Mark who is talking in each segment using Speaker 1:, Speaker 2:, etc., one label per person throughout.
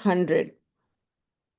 Speaker 1: 100।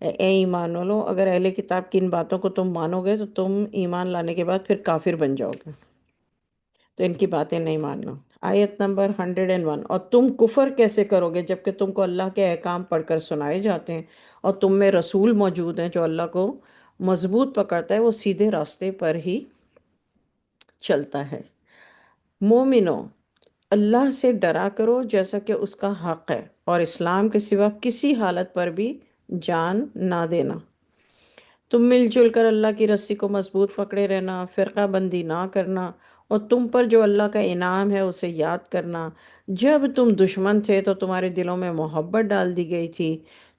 Speaker 1: اے ایمان والو، اگر اہل کتاب کی ان باتوں کو تم مانو گے تو تم ایمان لانے کے بعد پھر کافر بن جاؤ گے، تو ان کی باتیں نہیں ماننا۔ آیت نمبر 101، اور تم کفر کیسے کرو گے جبکہ تم کو اللہ کے احکام پڑھ کر سنائے جاتے ہیں اور تم میں رسول موجود ہیں جو اللہ کو مضبوط پکڑتا ہے، وہ سیدھے راستے پر ہی چلتا ہے۔ مومنو، اللہ سے ڈرا کرو جیسا کہ اس کا حق ہے، اور اسلام کے سوا کسی حالت پر بھی جان نہ دینا۔ تم مل جل کر اللہ کی رسی کو مضبوط پکڑے رہنا، فرقہ بندی نہ کرنا، اور تم پر جو اللہ کا انعام ہے اسے یاد کرنا۔ جب تم دشمن تھے تو تمہارے دلوں میں محبت ڈال دی گئی تھی،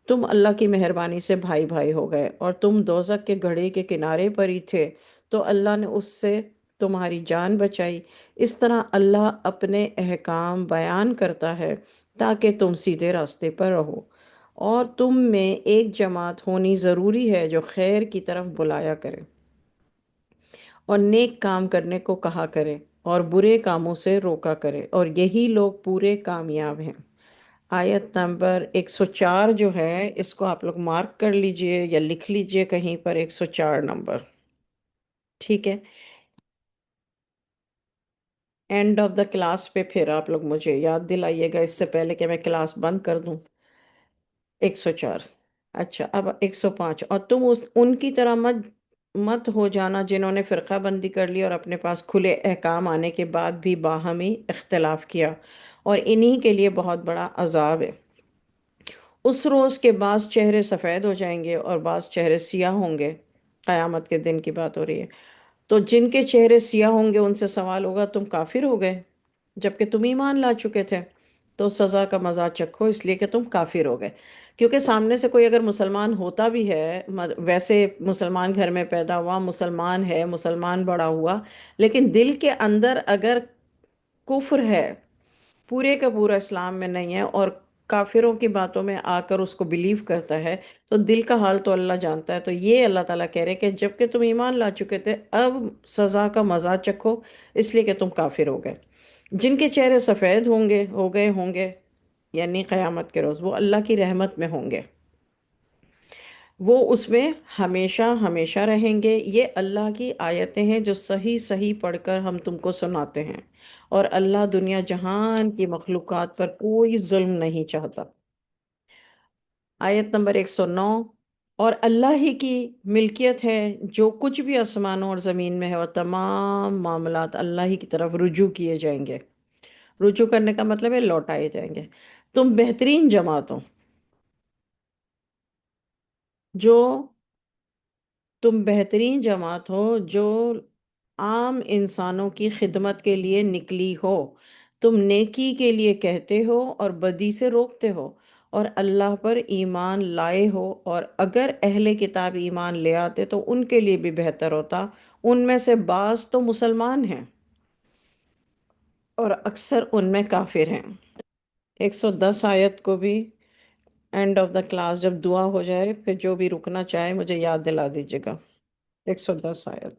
Speaker 1: تم اللہ کی مہربانی سے بھائی بھائی ہو گئے، اور تم دوزخ کے گڑھے کے کنارے پر ہی تھے تو اللہ نے اس سے تمہاری جان بچائی۔ اس طرح اللہ اپنے احکام بیان کرتا ہے تاکہ تم سیدھے راستے پر رہو، اور تم میں ایک جماعت ہونی ضروری ہے جو خیر کی طرف بلایا کرے اور نیک کام کرنے کو کہا کرے اور برے کاموں سے روکا کرے، اور یہی لوگ پورے کامیاب ہیں۔ آیت نمبر 104 جو ہے، اس کو آپ لوگ مارک کر لیجئے یا لکھ لیجئے کہیں پر، 104 نمبر، ٹھیک ہے؟ اینڈ آف دا کلاس پہ پھر آپ لوگ مجھے یاد دلائیے گا اس سے پہلے کہ میں کلاس بند کر دوں۔ 104۔ اچھا، اب 105، اور تم ان کی طرح مت ہو جانا جنہوں نے فرقہ بندی کر لی اور اپنے پاس کھلے احکام آنے کے بعد بھی باہمی اختلاف کیا، اور انہی کے لیے بہت بڑا عذاب ہے۔ اس روز کے بعض چہرے سفید ہو جائیں گے اور بعض چہرے سیاہ ہوں گے، قیامت کے دن کی بات ہو رہی ہے۔ تو جن کے چہرے سیاہ ہوں گے ان سے سوال ہوگا، تم کافر ہو گئے جبکہ تم ایمان لا چکے تھے، تو سزا کا مزہ چکھو اس لیے کہ تم کافر ہو گئے۔ کیونکہ سامنے سے کوئی اگر مسلمان ہوتا بھی ہے، ویسے مسلمان گھر میں پیدا ہوا، مسلمان ہے، مسلمان بڑا ہوا، لیکن دل کے اندر اگر کفر ہے، پورے کا پورا اسلام میں نہیں ہے، اور کافروں کی باتوں میں آ کر اس کو بلیو کرتا ہے، تو دل کا حال تو اللہ جانتا ہے۔ تو یہ اللہ تعالیٰ کہہ رہے کہ جب کہ تم ایمان لا چکے تھے، اب سزا کا مزہ چکھو اس لیے کہ تم کافر ہو گئے۔ جن کے چہرے سفید ہو گئے ہوں گے، یعنی قیامت کے روز وہ اللہ کی رحمت میں ہوں گے، وہ اس میں ہمیشہ ہمیشہ رہیں گے۔ یہ اللہ کی آیتیں ہیں جو صحیح صحیح پڑھ کر ہم تم کو سناتے ہیں، اور اللہ دنیا جہان کی مخلوقات پر کوئی ظلم نہیں چاہتا۔ آیت نمبر 109، اور اللہ ہی کی ملکیت ہے جو کچھ بھی آسمانوں اور زمین میں ہے، اور تمام معاملات اللہ ہی کی طرف رجوع کیے جائیں گے۔ رجوع کرنے کا مطلب ہے لوٹائے جائیں گے۔ تم بہترین جماعت ہو، جو تم بہترین جماعت ہو جو عام انسانوں کی خدمت کے لیے نکلی ہو، تم نیکی کے لیے کہتے ہو اور بدی سے روکتے ہو، اور اللہ پر ایمان لائے ہو، اور اگر اہل کتاب ایمان لے آتے تو ان کے لیے بھی بہتر ہوتا، ان میں سے بعض تو مسلمان ہیں اور اکثر ان میں کافر ہیں۔ 110 آیت کو بھی اینڈ آف دا کلاس جب دعا ہو جائے پھر جو بھی رکنا چاہے مجھے یاد دلا دیجیے گا۔ 110 آیت۔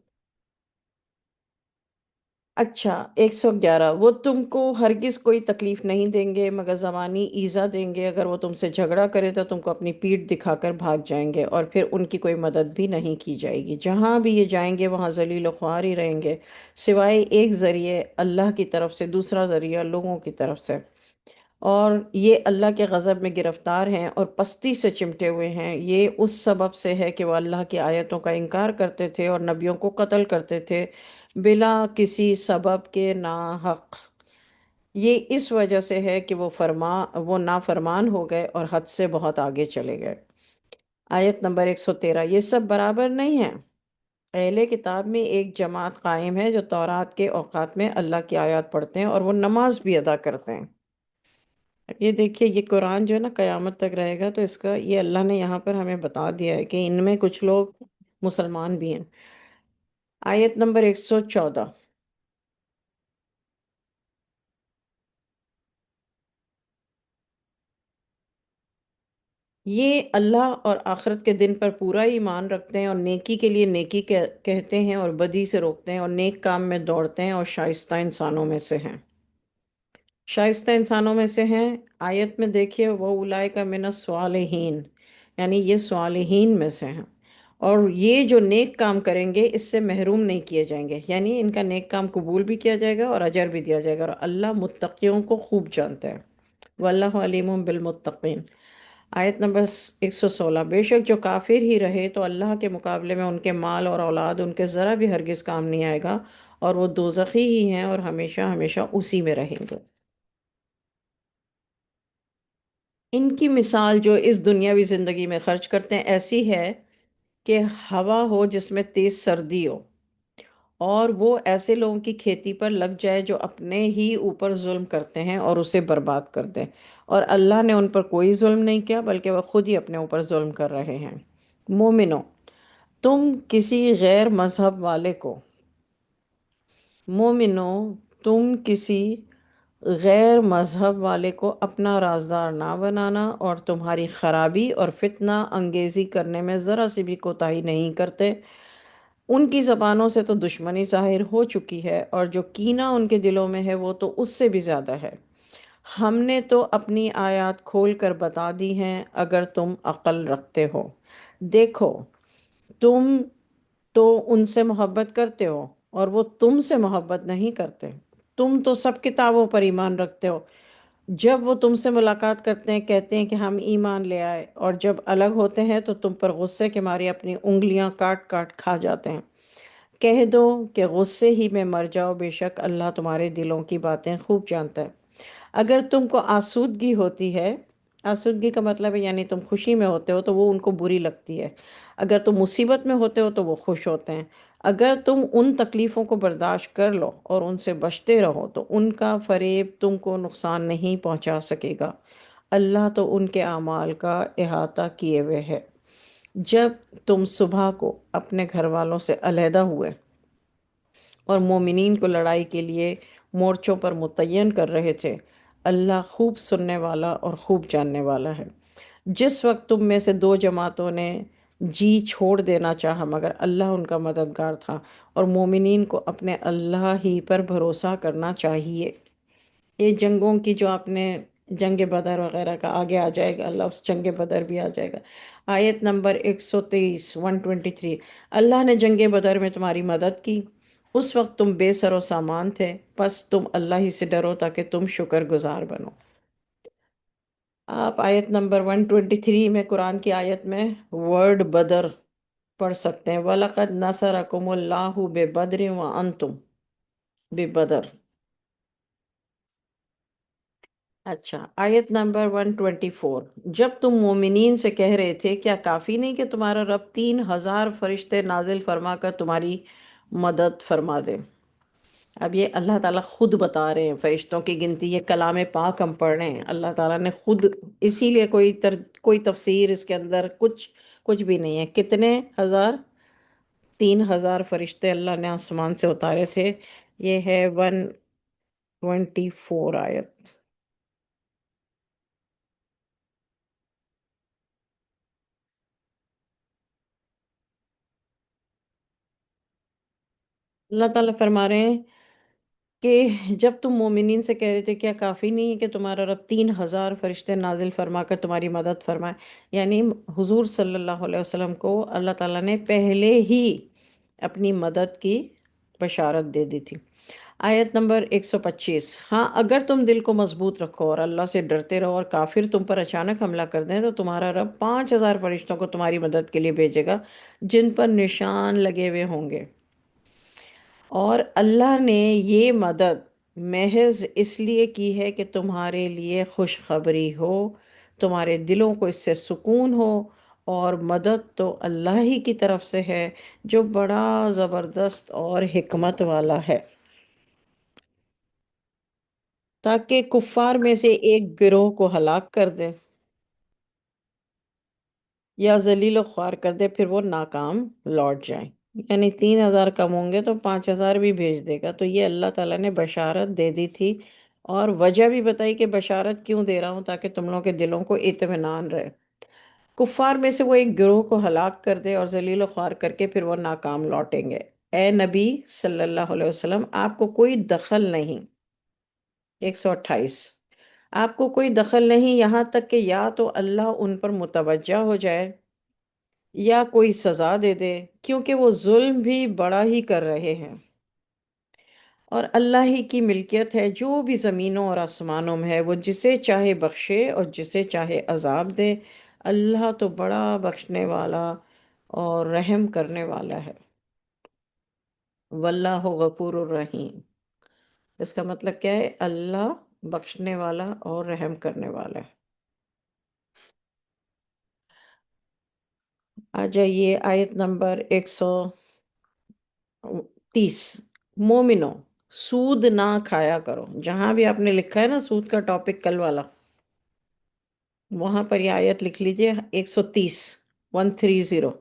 Speaker 1: اچھا، 111، وہ تم کو ہرگز کوئی تکلیف نہیں دیں گے مگر زمانی ایذا دیں گے، اگر وہ تم سے جھگڑا کرے تو تم کو اپنی پیٹھ دکھا کر بھاگ جائیں گے، اور پھر ان کی کوئی مدد بھی نہیں کی جائے گی۔ جہاں بھی یہ جائیں گے وہاں ذلیل و خوار ہی رہیں گے، سوائے ایک ذریعے اللہ کی طرف سے، دوسرا ذریعہ لوگوں کی طرف سے، اور یہ اللہ کے غضب میں گرفتار ہیں اور پستی سے چمٹے ہوئے ہیں۔ یہ اس سبب سے ہے کہ وہ اللہ کی آیتوں کا انکار کرتے تھے اور نبیوں کو قتل کرتے تھے بلا کسی سبب کے ناحق۔ یہ اس وجہ سے ہے کہ وہ نافرمان ہو گئے اور حد سے بہت آگے چلے گئے۔ آیت نمبر 113، یہ سب برابر نہیں ہے۔ اہل کتاب میں ایک جماعت قائم ہے جو تورات کے اوقات میں اللہ کی آیات پڑھتے ہیں اور وہ نماز بھی ادا کرتے ہیں۔ یہ دیکھیے، یہ قرآن جو ہے نا قیامت تک رہے گا، تو اس کا یہ اللہ نے یہاں پر ہمیں بتا دیا ہے کہ ان میں کچھ لوگ مسلمان بھی ہیں۔ آیت نمبر 114، یہ اللہ اور آخرت کے دن پر پورا ایمان رکھتے ہیں اور نیکی کے لیے نیکی کہتے ہیں اور بدی سے روکتے ہیں اور نیک کام میں دوڑتے ہیں اور شائستہ انسانوں میں سے ہیں۔ شائستہ انسانوں میں سے ہیں، آیت میں دیکھیے، وہ اولئک من الصالحین، یعنی یہ صالحین میں سے ہیں، اور یہ جو نیک کام کریں گے اس سے محروم نہیں کیے جائیں گے، یعنی ان کا نیک کام قبول بھی کیا جائے گا اور اجر بھی دیا جائے گا، اور اللہ متقیوں کو خوب جانتا ہے۔ واللہ علیم بالمتقین۔ آیت نمبر 116، بے شک جو کافر ہی رہے تو اللہ کے مقابلے میں ان کے مال اور اولاد ان کے ذرا بھی ہرگز کام نہیں آئے گا، اور وہ دوزخی ہی ہیں اور ہمیشہ ہمیشہ اسی میں رہیں گے۔ ان کی مثال جو اس دنیاوی زندگی میں خرچ کرتے ہیں ایسی ہے کہ ہوا ہو جس میں تیز سردی ہو، اور وہ ایسے لوگوں کی کھیتی پر لگ جائے جو اپنے ہی اوپر ظلم کرتے ہیں اور اسے برباد کر دیں، اور اللہ نے ان پر کوئی ظلم نہیں کیا بلکہ وہ خود ہی اپنے اوپر ظلم کر رہے ہیں۔ مومنو، تم کسی غیر مذہب والے کو مومنو تم کسی غیر مذہب والے کو اپنا رازدار نہ بنانا، اور تمہاری خرابی اور فتنہ انگیزی کرنے میں ذرا سی بھی کوتاہی نہیں کرتے۔ ان کی زبانوں سے تو دشمنی ظاہر ہو چکی ہے، اور جو کینہ ان کے دلوں میں ہے وہ تو اس سے بھی زیادہ ہے۔ ہم نے تو اپنی آیات کھول کر بتا دی ہیں اگر تم عقل رکھتے ہو۔ دیکھو، تم تو ان سے محبت کرتے ہو اور وہ تم سے محبت نہیں کرتے۔ تم تو سب کتابوں پر ایمان رکھتے ہو، جب وہ تم سے ملاقات کرتے ہیں کہتے ہیں کہ ہم ایمان لے آئے، اور جب الگ ہوتے ہیں تو تم پر غصے کے مارے اپنی انگلیاں کاٹ کاٹ کھا جاتے ہیں۔ کہہ دو کہ غصے ہی میں مر جاؤ، بے شک اللہ تمہارے دلوں کی باتیں خوب جانتا ہے۔ اگر تم کو آسودگی ہوتی ہے، آسودگی کا مطلب ہے یعنی تم خوشی میں ہوتے ہو تو وہ ان کو بری لگتی ہے، اگر تم مصیبت میں ہوتے ہو تو وہ خوش ہوتے ہیں۔ اگر تم ان تکلیفوں کو برداشت کر لو اور ان سے بچتے رہو تو ان کا فریب تم کو نقصان نہیں پہنچا سکے گا، اللہ تو ان کے اعمال کا احاطہ کیے ہوئے ہے۔ جب تم صبح کو اپنے گھر والوں سے علیحدہ ہوئے اور مومنین کو لڑائی کے لیے مورچوں پر متعین کر رہے تھے، اللہ خوب سننے والا اور خوب جاننے والا ہے۔ جس وقت تم میں سے دو جماعتوں نے جی چھوڑ دینا چاہا مگر اللہ ان کا مددگار تھا، اور مومنین کو اپنے اللہ ہی پر بھروسہ کرنا چاہیے۔ یہ جنگوں کی جو آپ نے جنگ بدر وغیرہ کا آگے آ جائے گا، اللہ اس جنگ بدر بھی آ جائے گا۔ آیت نمبر 123، 123، اللہ نے جنگ بدر میں تمہاری مدد کی، اس وقت تم بے سر و سامان تھے، پس تم اللہ ہی سے ڈرو تاکہ تم شکر گزار بنو۔ آپ آیت نمبر 123 میں قرآن کی آیت میں ورڈ بدر پڑھ سکتے ہیں، وَلَقَدْ نَصَرَكُمُ اللَّهُ بِبَدْرٍ وَأَنْتُمْ بِبَدر۔ اچھا، آیت نمبر 124، جب تم مومنین سے کہہ رہے تھے کیا کافی نہیں کہ تمہارا رب 3,000 فرشتے نازل فرما کر تمہاری مدد فرما دے۔ اب یہ اللہ تعالیٰ خود بتا رہے ہیں فرشتوں کی گنتی، یہ کلام پاک ہم پڑھ رہے ہیں، اللہ تعالیٰ نے خود، اسی لیے کوئی تفسیر اس کے اندر کچھ بھی نہیں ہے۔ کتنے ہزار؟ 3,000 فرشتے اللہ نے آسمان سے اتارے تھے۔ یہ ہے 124 آیت۔ اللہ تعالیٰ فرما رہے ہیں کہ جب تم مومنین سے کہہ رہے تھے کیا کافی نہیں ہے کہ تمہارا رب 3,000 فرشتے نازل فرما کر تمہاری مدد فرمائے، یعنی حضور صلی اللہ علیہ وسلم کو اللہ تعالیٰ نے پہلے ہی اپنی مدد کی بشارت دے دی تھی۔ آیت نمبر 125، ہاں اگر تم دل کو مضبوط رکھو اور اللہ سے ڈرتے رہو اور کافر تم پر اچانک حملہ کر دیں تو تمہارا رب 5,000 فرشتوں کو تمہاری مدد کے لیے بھیجے گا جن پر نشان لگے ہوئے ہوں گے، اور اللہ نے یہ مدد محض اس لیے کی ہے کہ تمہارے لیے خوشخبری ہو، تمہارے دلوں کو اس سے سکون ہو، اور مدد تو اللہ ہی کی طرف سے ہے جو بڑا زبردست اور حکمت والا ہے، تاکہ کفار میں سے ایک گروہ کو ہلاک کر دے یا ذلیل و خوار کر دے، پھر وہ ناکام لوٹ جائیں۔ یعنی 3,000 کم ہوں گے تو 5,000 بھی بھیج دے گا، تو یہ اللہ تعالیٰ نے بشارت دے دی تھی، اور وجہ بھی بتائی کہ بشارت کیوں دے رہا ہوں، تاکہ تم لوگوں کے دلوں کو اطمینان رہے۔ کفار میں سے وہ ایک گروہ کو ہلاک کر دے اور ذلیل و خوار کر کے پھر وہ ناکام لوٹیں گے۔ اے نبی صلی اللہ علیہ وسلم، آپ کو کوئی دخل نہیں۔ 128، آپ کو کوئی دخل نہیں یہاں تک کہ یا تو اللہ ان پر متوجہ ہو جائے یا کوئی سزا دے دے، کیونکہ وہ ظلم بھی بڑا ہی کر رہے ہیں۔ اور اللہ ہی کی ملکیت ہے جو بھی زمینوں اور آسمانوں میں ہے، وہ جسے چاہے بخشے اور جسے چاہے عذاب دے۔ اللہ تو بڑا بخشنے والا اور رحم کرنے والا ہے۔ واللہ غفور الرحیم، اس کا مطلب کیا ہے؟ اللہ بخشنے والا اور رحم کرنے والا ہے۔ آ جائیے آیت نمبر 130۔ مومنو، سود نہ کھایا کرو۔ جہاں بھی آپ نے لکھا ہے نا سود کا ٹاپک کل والا، وہاں پر یہ آیت لکھ لیجئے 130، 130۔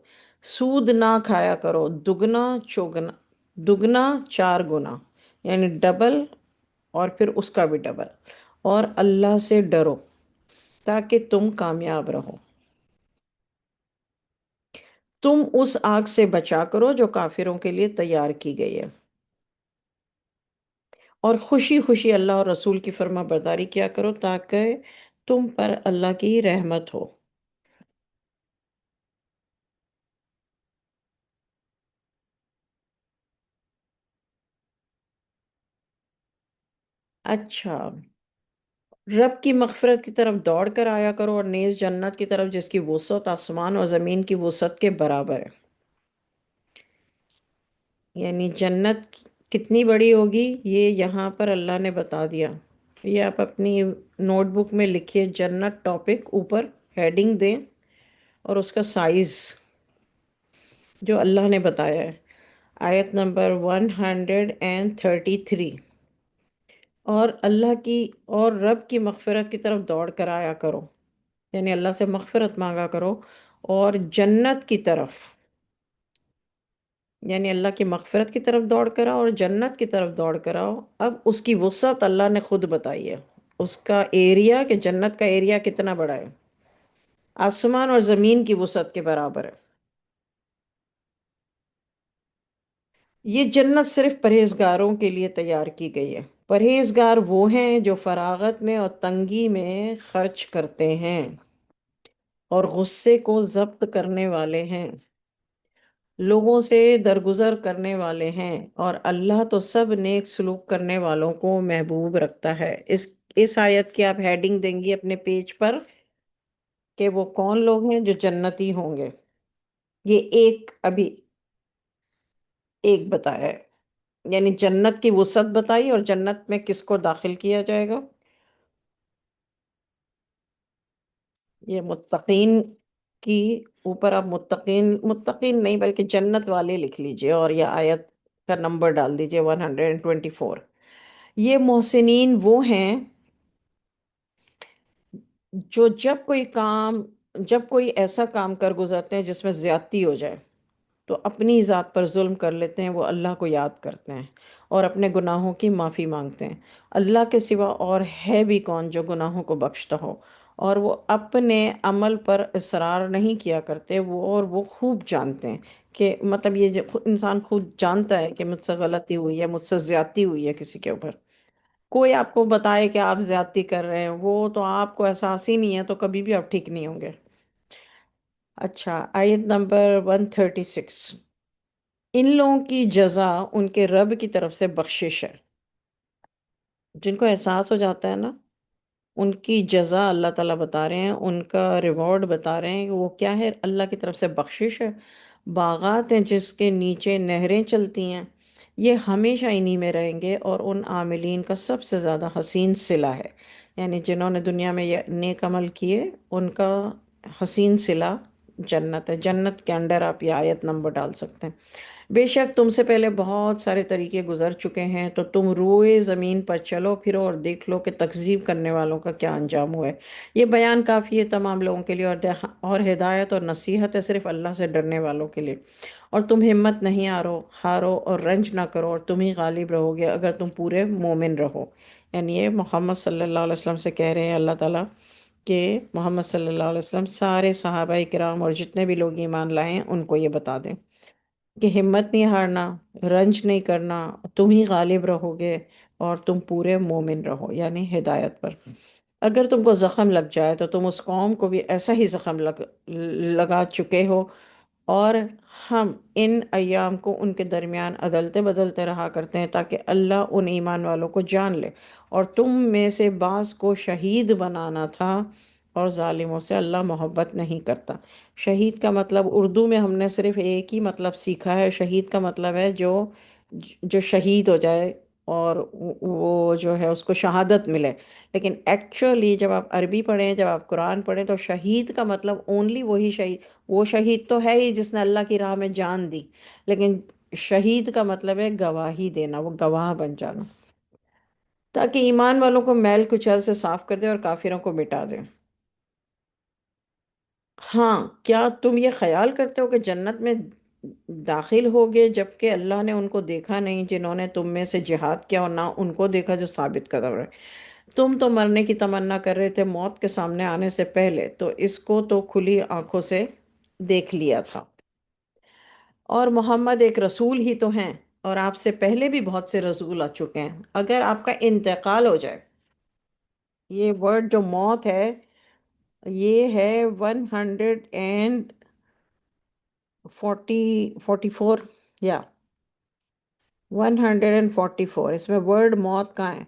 Speaker 1: سود نہ کھایا کرو، دگنا چوگنا، دگنا چار گنا، یعنی ڈبل، اور پھر اس کا بھی ڈبل۔ اور اللہ سے ڈرو تاکہ تم کامیاب رہو۔ تم اس آگ سے بچا کرو جو کافروں کے لیے تیار کی گئی ہے، اور خوشی خوشی اللہ اور رسول کی فرما برداری کیا کرو تاکہ تم پر اللہ کی رحمت ہو۔ اچھا، رب کی مغفرت کی طرف دوڑ کر آیا کرو، اور نیز جنت کی طرف جس کی وسعت آسمان اور زمین کی وسعت کے برابر ہے۔ یعنی جنت کتنی بڑی ہوگی یہ یہاں پر اللہ نے بتا دیا۔ یہ آپ اپنی نوٹ بک میں لکھیے، جنت ٹاپک اوپر ہیڈنگ دیں، اور اس کا سائز جو اللہ نے بتایا ہے۔ آیت نمبر 133۔ اور اللہ کی اور رب کی مغفرت کی طرف دوڑ کر آیا کرو، یعنی اللہ سے مغفرت مانگا کرو، اور جنت کی طرف، یعنی اللہ کی مغفرت کی طرف دوڑ کر آؤ اور جنت کی طرف دوڑ کر آؤ۔ اب اس کی وسعت اللہ نے خود بتائی ہے، اس کا ایریا، کہ جنت کا ایریا کتنا بڑا ہے، آسمان اور زمین کی وسعت کے برابر ہے۔ یہ جنت صرف پرہیزگاروں کے لیے تیار کی گئی ہے۔ پرہیزگار وہ ہیں جو فراغت میں اور تنگی میں خرچ کرتے ہیں اور غصے کو ضبط کرنے والے ہیں، لوگوں سے درگزر کرنے والے ہیں، اور اللہ تو سب نیک سلوک کرنے والوں کو محبوب رکھتا ہے۔ اس آیت کی آپ ہیڈنگ دیں گی اپنے پیج پر کہ وہ کون لوگ ہیں جو جنتی ہوں گے۔ یہ ایک ابھی ایک بتایا ہے، یعنی جنت کی وسعت بتائی اور جنت میں کس کو داخل کیا جائے گا۔ یہ متقین کی اوپر آپ متقین، متقین نہیں بلکہ جنت والے لکھ لیجئے، اور یہ آیت کا نمبر ڈال دیجئے 124۔ یہ محسنین وہ ہیں جو جب کوئی ایسا کام کر گزرتے ہیں جس میں زیادتی ہو جائے تو اپنی ذات پر ظلم کر لیتے ہیں، وہ اللہ کو یاد کرتے ہیں اور اپنے گناہوں کی معافی مانگتے ہیں۔ اللہ کے سوا اور ہے بھی کون جو گناہوں کو بخشتا ہو، اور وہ اپنے عمل پر اصرار نہیں کیا کرتے، وہ خوب جانتے ہیں کہ مطلب یہ انسان خود جانتا ہے کہ مجھ سے غلطی ہوئی ہے، مجھ سے زیادتی ہوئی ہے کسی کے اوپر۔ کوئی آپ کو بتائے کہ آپ زیادتی کر رہے ہیں، وہ تو آپ کو احساس ہی نہیں ہے، تو کبھی بھی آپ ٹھیک نہیں ہوں گے۔ اچھا، آیت نمبر 136۔ ان لوگوں کی جزا ان کے رب کی طرف سے بخشش ہے۔ جن کو احساس ہو جاتا ہے نا، ان کی جزا اللہ تعالیٰ بتا رہے ہیں، ان کا ریوارڈ بتا رہے ہیں کہ وہ کیا ہے، اللہ کی طرف سے بخشش ہے۔ باغات ہیں جس کے نیچے نہریں چلتی ہیں، یہ ہمیشہ انہی میں رہیں گے، اور ان عاملین کا سب سے زیادہ حسین صلہ ہے، یعنی جنہوں نے دنیا میں یہ نیک عمل کیے ان کا حسین صلہ جنت ہے۔ جنت کے انڈر آپ یہ آیت نمبر ڈال سکتے ہیں۔ بے شک تم سے پہلے بہت سارے طریقے گزر چکے ہیں، تو تم روئے زمین پر چلو پھرو اور دیکھ لو کہ تکذیب کرنے والوں کا کیا انجام ہوا ہے۔ یہ بیان کافی ہے تمام لوگوں کے لیے، اور ہدایت اور نصیحت ہے صرف اللہ سے ڈرنے والوں کے لیے۔ اور تم ہمت نہیں ہارو اور رنج نہ کرو، اور تم ہی غالب رہو گے اگر تم پورے مومن رہو۔ یعنی یہ محمد صلی اللہ علیہ وسلم سے کہہ رہے ہیں اللہ تعالیٰ کہ محمد صلی اللہ علیہ وسلم سارے صحابہ کرام اور جتنے بھی لوگ ایمان لائے ہیں ان کو یہ بتا دیں کہ ہمت نہیں ہارنا، رنج نہیں کرنا، تم ہی غالب رہو گے، اور تم پورے مومن رہو، یعنی ہدایت پر۔ اگر تم کو زخم لگ جائے تو تم اس قوم کو بھی ایسا ہی زخم لگا چکے ہو، اور ہم ان ایام کو ان کے درمیان عدلتے بدلتے رہا کرتے ہیں تاکہ اللہ ان ایمان والوں کو جان لے، اور تم میں سے بعض کو شہید بنانا تھا، اور ظالموں سے اللہ محبت نہیں کرتا۔ شہید کا مطلب اردو میں ہم نے صرف ایک ہی مطلب سیکھا ہے، شہید کا مطلب ہے جو جو شہید ہو جائے، اور وہ جو ہے اس کو شہادت ملے۔ لیکن ایکچولی جب آپ عربی پڑھیں، جب آپ قرآن پڑھیں، تو شہید کا مطلب اونلی وہی شہید، وہ شہید تو ہے ہی جس نے اللہ کی راہ میں جان دی، لیکن شہید کا مطلب ہے گواہی دینا، وہ گواہ بن جانا، تاکہ ایمان والوں کو میل کچیل سے صاف کر دے اور کافروں کو مٹا دے۔ ہاں، کیا تم یہ خیال کرتے ہو کہ جنت میں داخل ہوگے جبکہ اللہ نے ان کو دیکھا نہیں جنہوں نے تم میں سے جہاد کیا، اور نہ ان کو دیکھا جو ثابت قدم رہے؟ تم تو مرنے کی تمنا کر رہے تھے موت کے سامنے آنے سے پہلے، تو اس کو تو کھلی آنکھوں سے دیکھ لیا تھا۔ اور محمد ایک رسول ہی تو ہیں، اور آپ سے پہلے بھی بہت سے رسول آ چکے ہیں۔ اگر آپ کا انتقال ہو جائے، یہ ورڈ جو موت ہے، یہ ہے 144، یا 144، اس میں ورڈ موت کا ہے۔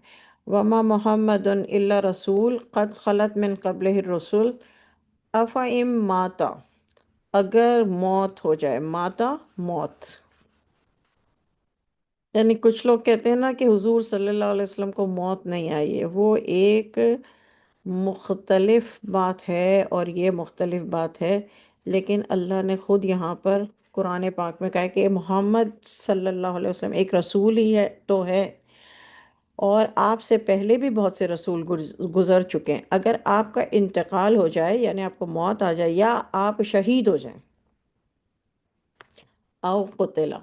Speaker 1: وما محمد الا رسول قد خلت من قبلہ الرسل افئم ماتا، اگر موت ہو جائے، ماتا موت، یعنی کچھ لوگ کہتے ہیں نا کہ حضور صلی اللہ علیہ وسلم کو موت نہیں آئی ہے، وہ ایک مختلف بات ہے اور یہ مختلف بات ہے، لیکن اللہ نے خود یہاں پر قرآن پاک میں کہا ہے کہ محمد صلی اللہ علیہ وسلم ایک رسول ہی ہے تو ہے، اور آپ سے پہلے بھی بہت سے رسول گزر چکے ہیں۔ اگر آپ کا انتقال ہو جائے، یعنی آپ کو موت آ جائے، یا آپ شہید ہو جائیں، او قتلا،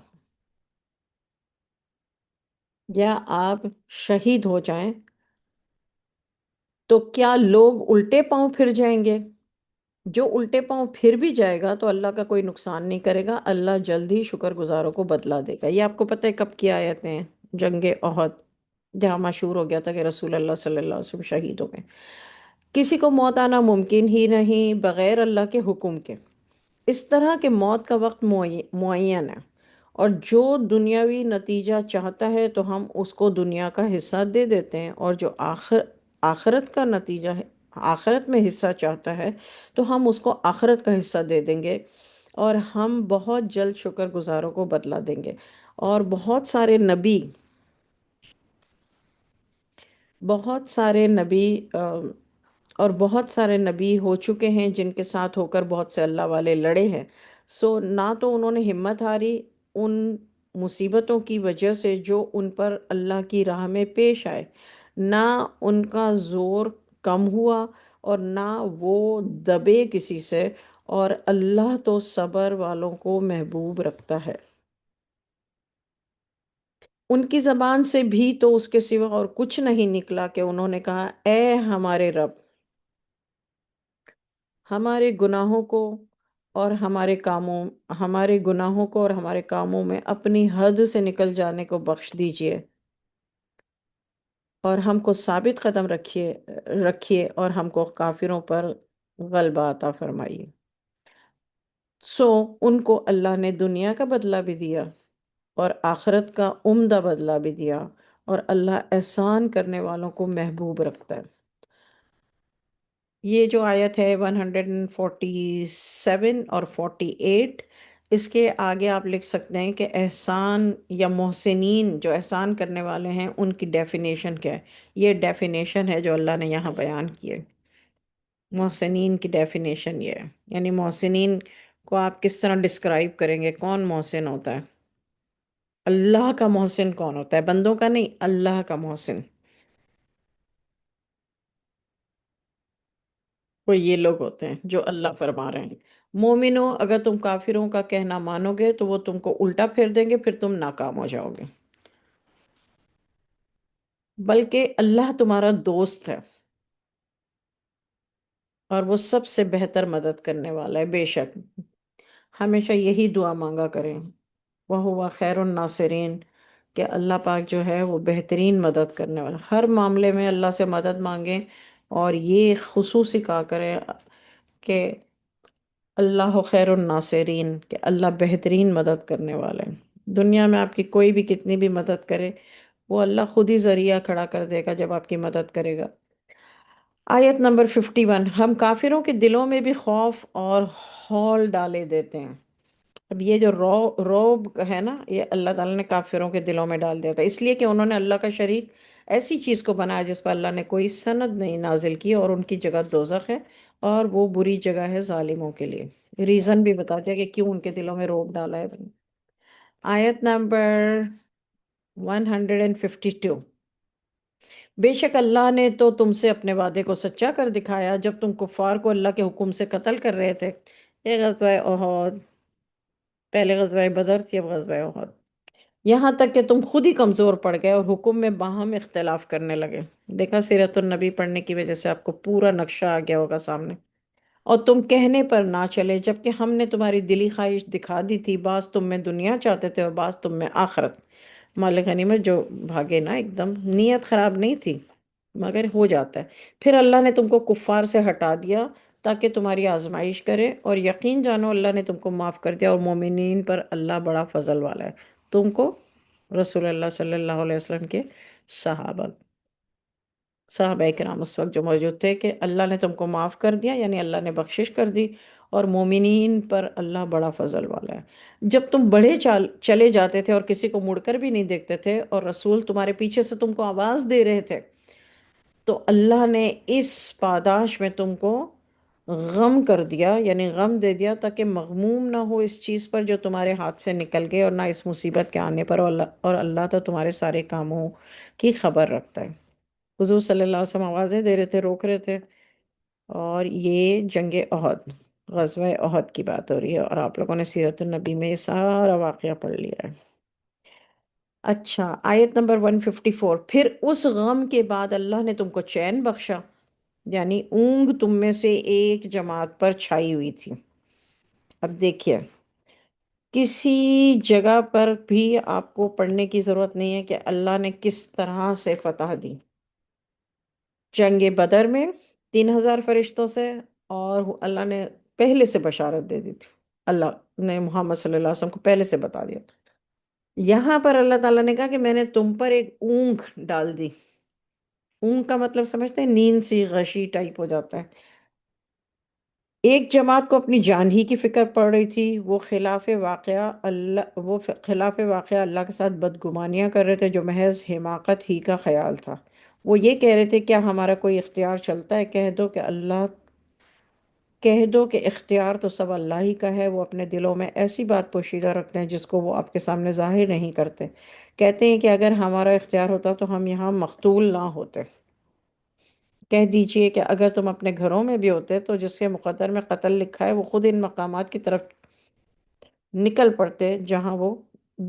Speaker 1: یا آپ شہید ہو جائیں، تو کیا لوگ الٹے پاؤں پھر جائیں گے؟ جو الٹے پاؤں پھر بھی جائے گا تو اللہ کا کوئی نقصان نہیں کرے گا، اللہ جلد ہی شکر گزاروں کو بدلہ دے گا۔ یہ آپ کو پتہ ہے کب کی آیتیں ہیں؟ جنگ احد، جہاں مشہور ہو گیا تھا کہ رسول اللہ صلی اللہ علیہ وسلم شہید ہو گئے۔ کسی کو موت آنا ممکن ہی نہیں بغیر اللہ کے حکم کے۔ اس طرح کہ موت کا وقت معین ہے، اور جو دنیاوی نتیجہ چاہتا ہے تو ہم اس کو دنیا کا حصہ دے دیتے ہیں، اور جو آخرت کا نتیجہ ہے، آخرت میں حصہ چاہتا ہے تو ہم اس کو آخرت کا حصہ دے دیں گے، اور ہم بہت جلد شکر گزاروں کو بدلہ دیں گے۔ اور بہت سارے نبی اور بہت سارے نبی ہو چکے ہیں جن کے ساتھ ہو کر بہت سے اللہ والے لڑے ہیں، سو نہ تو انہوں نے ہمت ہاری ان مصیبتوں کی وجہ سے جو ان پر اللہ کی راہ میں پیش آئے، نہ ان کا زور کم ہوا، اور نہ وہ دبے کسی سے، اور اللہ تو صبر والوں کو محبوب رکھتا ہے۔ ان کی زبان سے بھی تو اس کے سوا اور کچھ نہیں نکلا کہ انہوں نے کہا، اے ہمارے رب، ہمارے گناہوں کو ہمارے گناہوں کو اور ہمارے کاموں میں اپنی حد سے نکل جانے کو بخش دیجئے، اور ہم کو ثابت قدم رکھیے اور ہم کو کافروں پر غلبہ عطا فرمائیے۔ سو ان کو اللہ نے دنیا کا بدلہ بھی دیا اور آخرت کا عمدہ بدلہ بھی دیا، اور اللہ احسان کرنے والوں کو محبوب رکھتا ہے۔ یہ جو آیت ہے 147 اور 48، اس کے آگے آپ لکھ سکتے ہیں کہ احسان یا محسنین، جو احسان کرنے والے ہیں، ان کی ڈیفینیشن کیا ہے۔ یہ ڈیفینیشن ہے جو اللہ نے یہاں بیان کی ہے۔ محسنین کی ڈیفینیشن یہ ہے، یعنی محسنین کو آپ کس طرح ڈسکرائب کریں گے؟ کون محسن ہوتا ہے؟ اللہ کا محسن کون ہوتا ہے؟ بندوں کا نہیں، اللہ کا محسن۔ وہ یہ لوگ ہوتے ہیں جو اللہ فرما رہے ہیں۔ مومنوں، اگر تم کافروں کا کہنا مانو گے تو وہ تم کو الٹا پھیر دیں گے، پھر تم ناکام ہو جاؤ گے۔ بلکہ اللہ تمہارا دوست ہے، اور وہ سب سے بہتر مدد کرنے والا ہے۔ بے شک ہمیشہ یہی دعا مانگا کریں، وَهُوَ خیر الناصرین، کہ اللہ پاک جو ہے وہ بہترین مدد کرنے والا۔ ہر معاملے میں اللہ سے مدد مانگیں، اور یہ خصوصی کہا کرے کہ اللہ خیر الناصرین، کہ اللہ بہترین مدد کرنے والے ہیں۔ دنیا میں آپ کی کوئی بھی کتنی بھی مدد کرے، وہ اللہ خود ہی ذریعہ کھڑا کر دے گا جب آپ کی مدد کرے گا۔ آیت نمبر 51، ہم کافروں کے دلوں میں بھی خوف اور ہول ڈالے دیتے ہیں۔ اب یہ جو روب ہے نا، یہ اللہ تعالیٰ نے کافروں کے دلوں میں ڈال دیا تھا، اس لیے کہ انہوں نے اللہ کا شریک ایسی چیز کو بنایا جس پر اللہ نے کوئی سند نہیں نازل کی، اور ان کی جگہ دوزخ ہے، اور وہ بری جگہ ہے ظالموں کے لیے۔ ریزن بھی بتا دیا کہ کیوں ان کے دلوں میں روب ڈالا ہے۔ آیت نمبر 152، بے شک اللہ نے تو تم سے اپنے وعدے کو سچا کر دکھایا جب تم کفار کو اللہ کے حکم سے قتل کر رہے تھے۔ یہ غزوہ احد، پہلے غزوہ بدر تھی، اب غزوہ احد، یہاں تک کہ تم خود ہی کمزور پڑ گئے اور حکم میں باہم اختلاف کرنے لگے۔ دیکھا، سیرت النبی پڑھنے کی وجہ سے آپ کو پورا نقشہ آ گیا ہوگا سامنے۔ اور تم کہنے پر نہ چلے جبکہ ہم نے تمہاری دلی خواہش دکھا دی تھی، بعض تم میں دنیا چاہتے تھے اور بعض تم میں آخرت۔ مال غنیمت جو بھاگے نا، ایک دم نیت خراب نہیں تھی، مگر ہو جاتا ہے۔ پھر اللہ نے تم کو کفار سے ہٹا دیا تاکہ تمہاری آزمائش کرے، اور یقین جانو اللہ نے تم کو معاف کر دیا، اور مومنین پر اللہ بڑا فضل والا ہے۔ تم کو، رسول اللہ صلی اللہ علیہ وسلم کے صحابہ صحابہ کرام اس وقت جو موجود تھے، کہ اللہ نے تم کو معاف کر دیا، یعنی اللہ نے بخشش کر دی، اور مومنین پر اللہ بڑا فضل والا ہے۔ جب تم بڑھے چلے جاتے تھے اور کسی کو مڑ کر بھی نہیں دیکھتے تھے، اور رسول تمہارے پیچھے سے تم کو آواز دے رہے تھے، تو اللہ نے اس پاداش میں تم کو غم کر دیا، یعنی غم دے دیا، تاکہ مغموم نہ ہو اس چیز پر جو تمہارے ہاتھ سے نکل گئے، اور نہ اس مصیبت کے آنے پر، اور اللہ تو تمہارے سارے کاموں کی خبر رکھتا ہے۔ حضور صلی اللہ علیہ وسلم آوازیں دے رہے تھے، روک رہے تھے، اور یہ جنگ احد، غزوہ احد کی بات ہو رہی ہے، اور آپ لوگوں نے سیرت النبی میں یہ سارا واقعہ پڑھ لیا ہے۔ اچھا، آیت نمبر 154، پھر اس غم کے بعد اللہ نے تم کو چین بخشا، یعنی اونگ تم میں سے ایک جماعت پر چھائی ہوئی تھی۔ اب دیکھیے، کسی جگہ پر بھی آپ کو پڑھنے کی ضرورت نہیں ہے کہ اللہ نے کس طرح سے فتح دی۔ جنگ بدر میں 3000 فرشتوں سے، اور اللہ نے پہلے سے بشارت دے دی تھی، اللہ نے محمد صلی اللہ علیہ وسلم کو پہلے سے بتا دیا تھا۔ یہاں پر اللہ تعالیٰ نے کہا کہ میں نے تم پر ایک اونگ ڈال دی۔ اونگ کا مطلب سمجھتے ہیں؟ نیند سی غشی ٹائپ ہو جاتا ہے۔ ایک جماعت کو اپنی جان ہی کی فکر پڑ رہی تھی، وہ خلاف واقعہ اللہ کے ساتھ بدگمانیاں کر رہے تھے جو محض حماقت ہی کا خیال تھا۔ وہ یہ کہہ رہے تھے کیا ہمارا کوئی اختیار چلتا ہے؟ کہہ دو کہ اختیار تو سب اللہ ہی کا ہے، وہ اپنے دلوں میں ایسی بات پوشیدہ رکھتے ہیں جس کو وہ آپ کے سامنے ظاہر نہیں کرتے۔ کہتے ہیں کہ اگر ہمارا اختیار ہوتا تو ہم یہاں مقتول نہ ہوتے۔ کہہ دیجئے کہ اگر تم اپنے گھروں میں بھی ہوتے تو جس کے مقدر میں قتل لکھا ہے وہ خود ان مقامات کی طرف نکل پڑتے جہاں وہ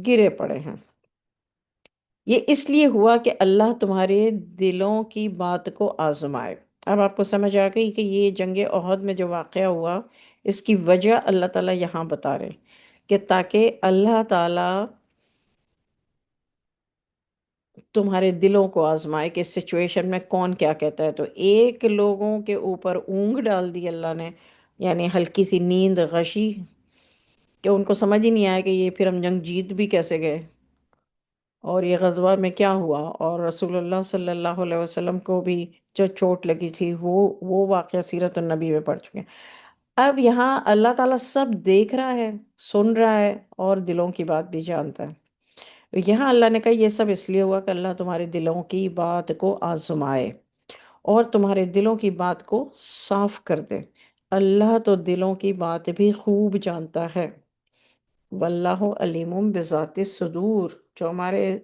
Speaker 1: گرے پڑے ہیں۔ یہ اس لیے ہوا کہ اللہ تمہارے دلوں کی بات کو آزمائے۔ اب آپ کو سمجھ آ گئی کہ یہ جنگ احد میں جو واقعہ ہوا، اس کی وجہ اللہ تعالیٰ یہاں بتا رہے، کہ تاکہ اللہ تعالیٰ تمہارے دلوں کو آزمائے کہ اس سچویشن میں کون کیا کہتا ہے۔ تو ایک لوگوں کے اوپر اونگ ڈال دی اللہ نے، یعنی ہلکی سی نیند غشی، کہ ان کو سمجھ ہی نہیں آیا کہ یہ پھر ہم جنگ جیت بھی کیسے گئے، اور یہ غزوہ میں کیا ہوا، اور رسول اللہ صلی اللہ علیہ وسلم کو بھی جو چوٹ لگی تھی، وہ واقعہ سیرت النبی میں پڑھ چکے ہیں۔ اب یہاں اللہ تعالیٰ سب دیکھ رہا ہے، سن رہا ہے، اور دلوں کی بات بھی جانتا ہے۔ یہاں اللہ نے کہا یہ سب اس لیے ہوا کہ اللہ تمہارے دلوں کی بات کو آزمائے اور تمہارے دلوں کی بات کو صاف کر دے۔ اللہ تو دلوں کی بات بھی خوب جانتا ہے۔ واللہ علیم بذات الصدور، جو ہمارے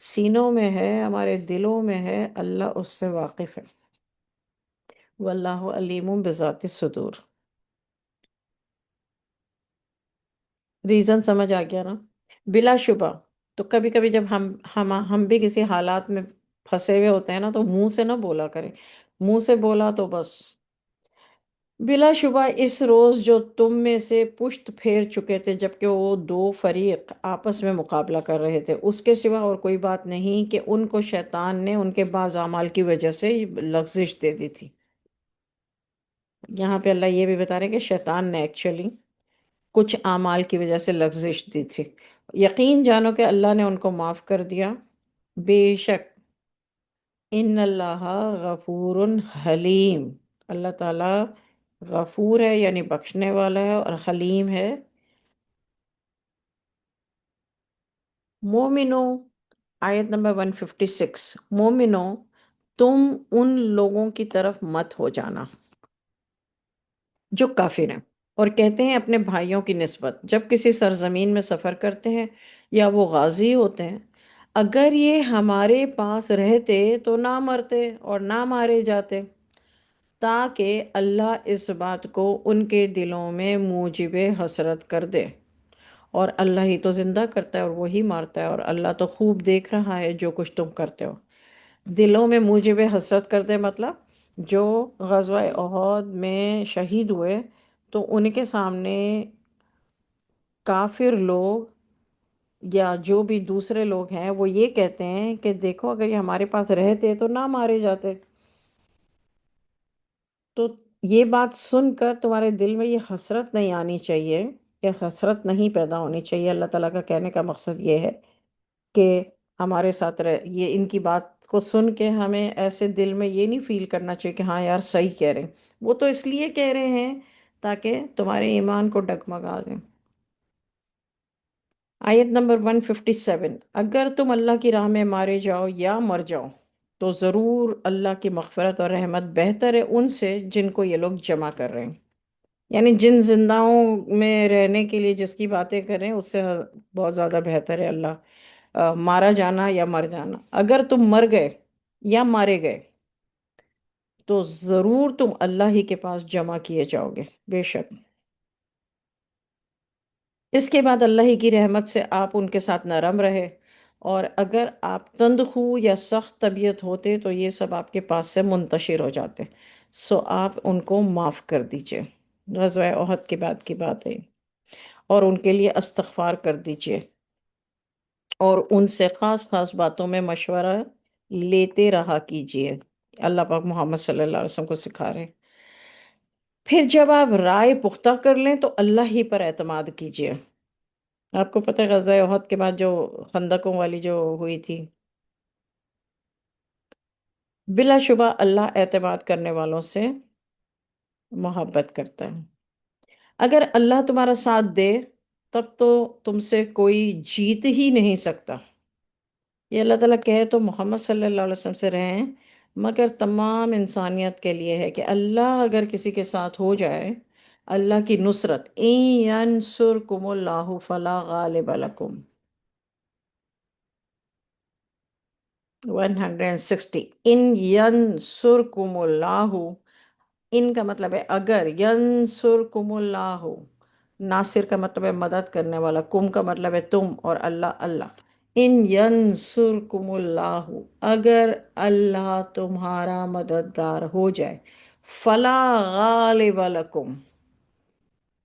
Speaker 1: سینوں میں ہے، ہمارے دلوں میں ہے، اللہ اس سے واقف ہے۔ واللہ علیم بذات الصدور، ریزن سمجھ آ گیا نا؟ بلا شبہ، تو کبھی کبھی جب ہم بھی کسی حالات میں پھنسے ہوئے ہوتے ہیں نا، تو منہ سے نہ بولا کریں۔ منہ سے بولا تو بس، بلا شبہ اس روز جو تم میں سے پشت پھیر چکے تھے جبکہ وہ دو فریق آپس میں مقابلہ کر رہے تھے، اس کے سوا اور کوئی بات نہیں کہ ان کو شیطان نے ان کے بعض اعمال کی وجہ سے لغزش دے دی تھی۔ یہاں پہ اللہ یہ بھی بتا رہے ہیں کہ شیطان نے ایکچولی کچھ اعمال کی وجہ سے لغزش دی تھی، یقین جانو کہ اللہ نے ان کو معاف کر دیا، بے شک ان اللہ غفور حلیم، اللہ تعالیٰ غفور ہے یعنی بخشنے والا ہے، اور حلیم ہے۔ مومنو، آیت نمبر 156، مومنو تم ان لوگوں کی طرف مت ہو جانا جو کافر ہیں اور کہتے ہیں اپنے بھائیوں کی نسبت جب کسی سرزمین میں سفر کرتے ہیں یا وہ غازی ہوتے ہیں، اگر یہ ہمارے پاس رہتے تو نہ مرتے اور نہ مارے جاتے، تاکہ اللہ اس بات کو ان کے دلوں میں موجب حسرت کر دے، اور اللہ ہی تو زندہ کرتا ہے اور وہی مارتا ہے، اور اللہ تو خوب دیکھ رہا ہے جو کچھ تم کرتے ہو۔ دلوں میں موجب حسرت کر دے مطلب جو غزوہ احد میں شہید ہوئے تو ان کے سامنے کافر لوگ یا جو بھی دوسرے لوگ ہیں وہ یہ کہتے ہیں کہ دیکھو اگر یہ ہمارے پاس رہتے تو نہ مارے جاتے، تو یہ بات سن کر تمہارے دل میں یہ حسرت نہیں آنی چاہیے، یہ حسرت نہیں پیدا ہونی چاہیے۔ اللہ تعالیٰ کا کہنے کا مقصد یہ ہے کہ ہمارے ساتھ یہ ان کی بات کو سن کے ہمیں ایسے دل میں یہ نہیں فیل کرنا چاہیے کہ ہاں یار صحیح کہہ رہے ہیں، وہ تو اس لیے کہہ رہے ہیں تاکہ تمہارے ایمان کو ڈگمگا دیں۔ آیت نمبر 157، اگر تم اللہ کی راہ میں مارے جاؤ یا مر جاؤ تو ضرور اللہ کی مغفرت اور رحمت بہتر ہے ان سے جن کو یہ لوگ جمع کر رہے ہیں، یعنی جن زندہوں میں رہنے کے لیے جس کی باتیں کریں اس سے بہت زیادہ بہتر ہے اللہ مارا جانا یا مر جانا۔ اگر تم مر گئے یا مارے گئے تو ضرور تم اللہ ہی کے پاس جمع کیے جاؤ گے، بے شک۔ اس کے بعد اللہ ہی کی رحمت سے آپ ان کے ساتھ نرم رہے، اور اگر آپ تند خو یا سخت طبیعت ہوتے تو یہ سب آپ کے پاس سے منتشر ہو جاتے، سو آپ ان کو معاف کر دیجئے۔ غزوہ احد کے بعد کی بات ہے، اور ان کے لیے استغفار کر دیجئے اور ان سے خاص خاص باتوں میں مشورہ لیتے رہا کیجئے۔ اللہ پاک محمد صلی اللہ علیہ وسلم کو سکھا رہے ہیں۔ پھر جب آپ رائے پختہ کر لیں تو اللہ ہی پر اعتماد کیجئے۔ آپ کو پتہ ہے غزوہ احد کے بعد جو خندقوں والی جو ہوئی تھی، بلا شبہ اللہ اعتماد کرنے والوں سے محبت کرتا ہے۔ اگر اللہ تمہارا ساتھ دے تب تو تم سے کوئی جیت ہی نہیں سکتا۔ یہ اللہ تعالیٰ کہے تو محمد صلی اللہ علیہ وسلم سے رہیں، مگر تمام انسانیت کے لیے ہے کہ اللہ اگر کسی کے ساتھ ہو جائے، اللہ کی نصرت، اِن ینصرکم اللہ فلا غالب لکم، 160، ان ینصرکم اللہ، ان کا مطلب ہے اگر، ینصرکم اللہ، ناصر کا مطلب ہے مدد کرنے والا، کم کا مطلب ہے تم، اور اللہ اللہ، ان ینصرکم اللہ، اگر اللہ تمہارا مددگار ہو جائے، فلا غالب لکم،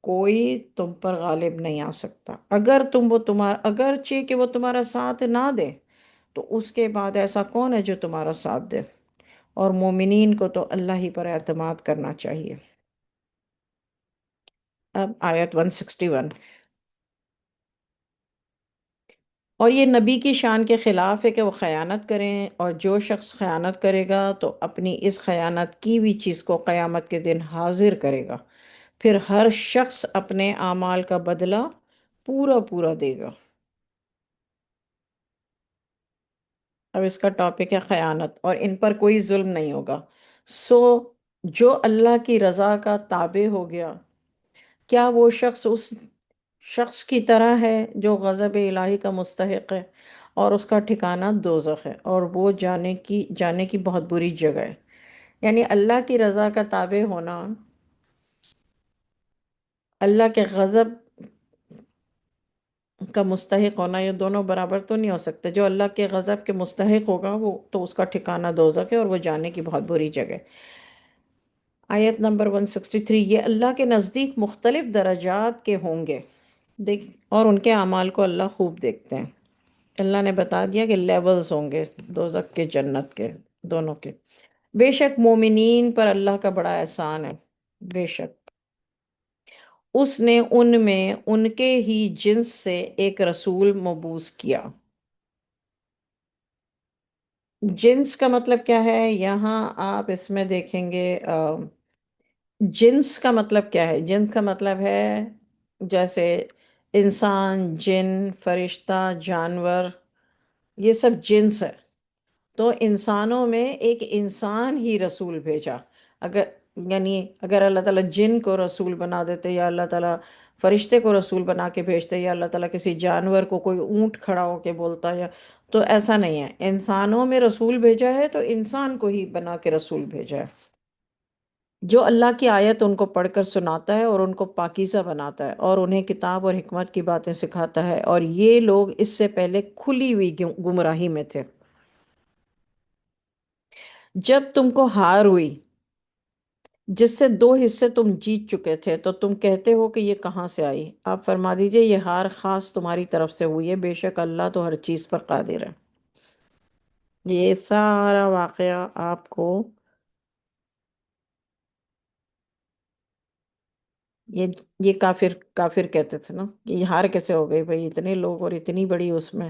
Speaker 1: کوئی تم پر غالب نہیں آ سکتا۔ اگر تم وہ تمہارا اگرچہ کہ وہ تمہارا ساتھ نہ دے تو اس کے بعد ایسا کون ہے جو تمہارا ساتھ دے؟ اور مومنین کو تو اللہ ہی پر اعتماد کرنا چاہیے۔ اب آیت 161، اور یہ نبی کی شان کے خلاف ہے کہ وہ خیانت کریں، اور جو شخص خیانت کرے گا تو اپنی اس خیانت کی ہوئی چیز کو قیامت کے دن حاضر کرے گا، پھر ہر شخص اپنے اعمال کا بدلہ پورا پورا دے گا۔ اب اس کا ٹاپک ہے خیانت، اور ان پر کوئی ظلم نہیں ہوگا۔ سو جو اللہ کی رضا کا تابع ہو گیا، کیا وہ شخص اس شخص کی طرح ہے جو غضب الہی کا مستحق ہے، اور اس کا ٹھکانہ دوزخ ہے، اور وہ جانے کی بہت بری جگہ ہے۔ یعنی اللہ کی رضا کا تابع ہونا، اللہ کے غضب کا مستحق ہونا، یہ دونوں برابر تو نہیں ہو سکتے۔ جو اللہ کے غضب کے مستحق ہوگا وہ تو اس کا ٹھکانہ دوزخ ہے اور وہ جانے کی بہت بری جگہ ہے۔ آیت نمبر 163، یہ اللہ کے نزدیک مختلف درجات کے ہوں گے، دیکھ، اور ان کے اعمال کو اللہ خوب دیکھتے ہیں۔ اللہ نے بتا دیا کہ لیولز ہوں گے دوزخ کے جنت کے، دونوں کے۔ بے شک مومنین پر اللہ کا بڑا احسان ہے۔ بے شک اس نے ان میں ان کے ہی جنس سے ایک رسول مبعوث کیا۔ جنس کا مطلب کیا ہے یہاں آپ اس میں دیکھیں گے، جنس کا مطلب کیا ہے؟ جنس کا مطلب ہے جیسے انسان، جن، فرشتہ، جانور، یہ سب جنس ہے۔ تو انسانوں میں ایک انسان ہی رسول بھیجا۔ اگر یعنی اگر اللہ تعالیٰ جن کو رسول بنا دیتے، یا اللہ تعالیٰ فرشتے کو رسول بنا کے بھیجتے، یا اللہ تعالیٰ کسی جانور کو، کوئی اونٹ کھڑا ہو کے بولتا، یا تو ایسا نہیں ہے۔ انسانوں میں رسول بھیجا ہے تو انسان کو ہی بنا کے رسول بھیجا ہے، جو اللہ کی آیت ان کو پڑھ کر سناتا ہے اور ان کو پاکیزہ بناتا ہے اور انہیں کتاب اور حکمت کی باتیں سکھاتا ہے، اور یہ لوگ اس سے پہلے کھلی ہوئی گمراہی میں تھے۔ جب تم کو ہار ہوئی جس سے دو حصے تم جیت چکے تھے، تو تم کہتے ہو کہ یہ کہاں سے آئی؟ آپ فرما دیجئے یہ ہار خاص تمہاری طرف سے ہوئی ہے، بے شک اللہ تو ہر چیز پر قادر ہے۔ یہ سارا واقعہ آپ کو، یہ یہ کافر کافر کہتے تھے نا کہ یہ ہار کیسے ہو گئی بھائی، اتنے لوگ اور اتنی بڑی اس میں۔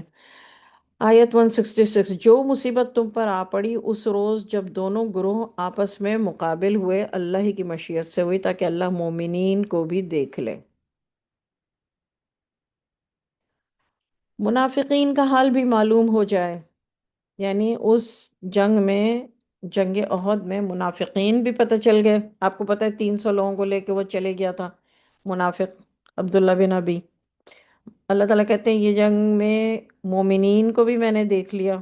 Speaker 1: آیت 166، جو مصیبت تم پر آ پڑی اس روز جب دونوں گروہ آپس میں مقابل ہوئے، اللہ ہی کی مشیت سے ہوئی تاکہ اللہ مومنین کو بھی دیکھ لے۔ منافقین کا حال بھی معلوم ہو جائے، یعنی اس جنگ میں، جنگ احد میں منافقین بھی پتہ چل گئے۔ آپ کو پتہ ہے 300 لوگوں کو لے کے وہ چلے گیا تھا منافق، عبداللہ بن ابی۔ اللہ تعالیٰ کہتے ہیں یہ جنگ میں مومنین کو بھی میں نے دیکھ لیا،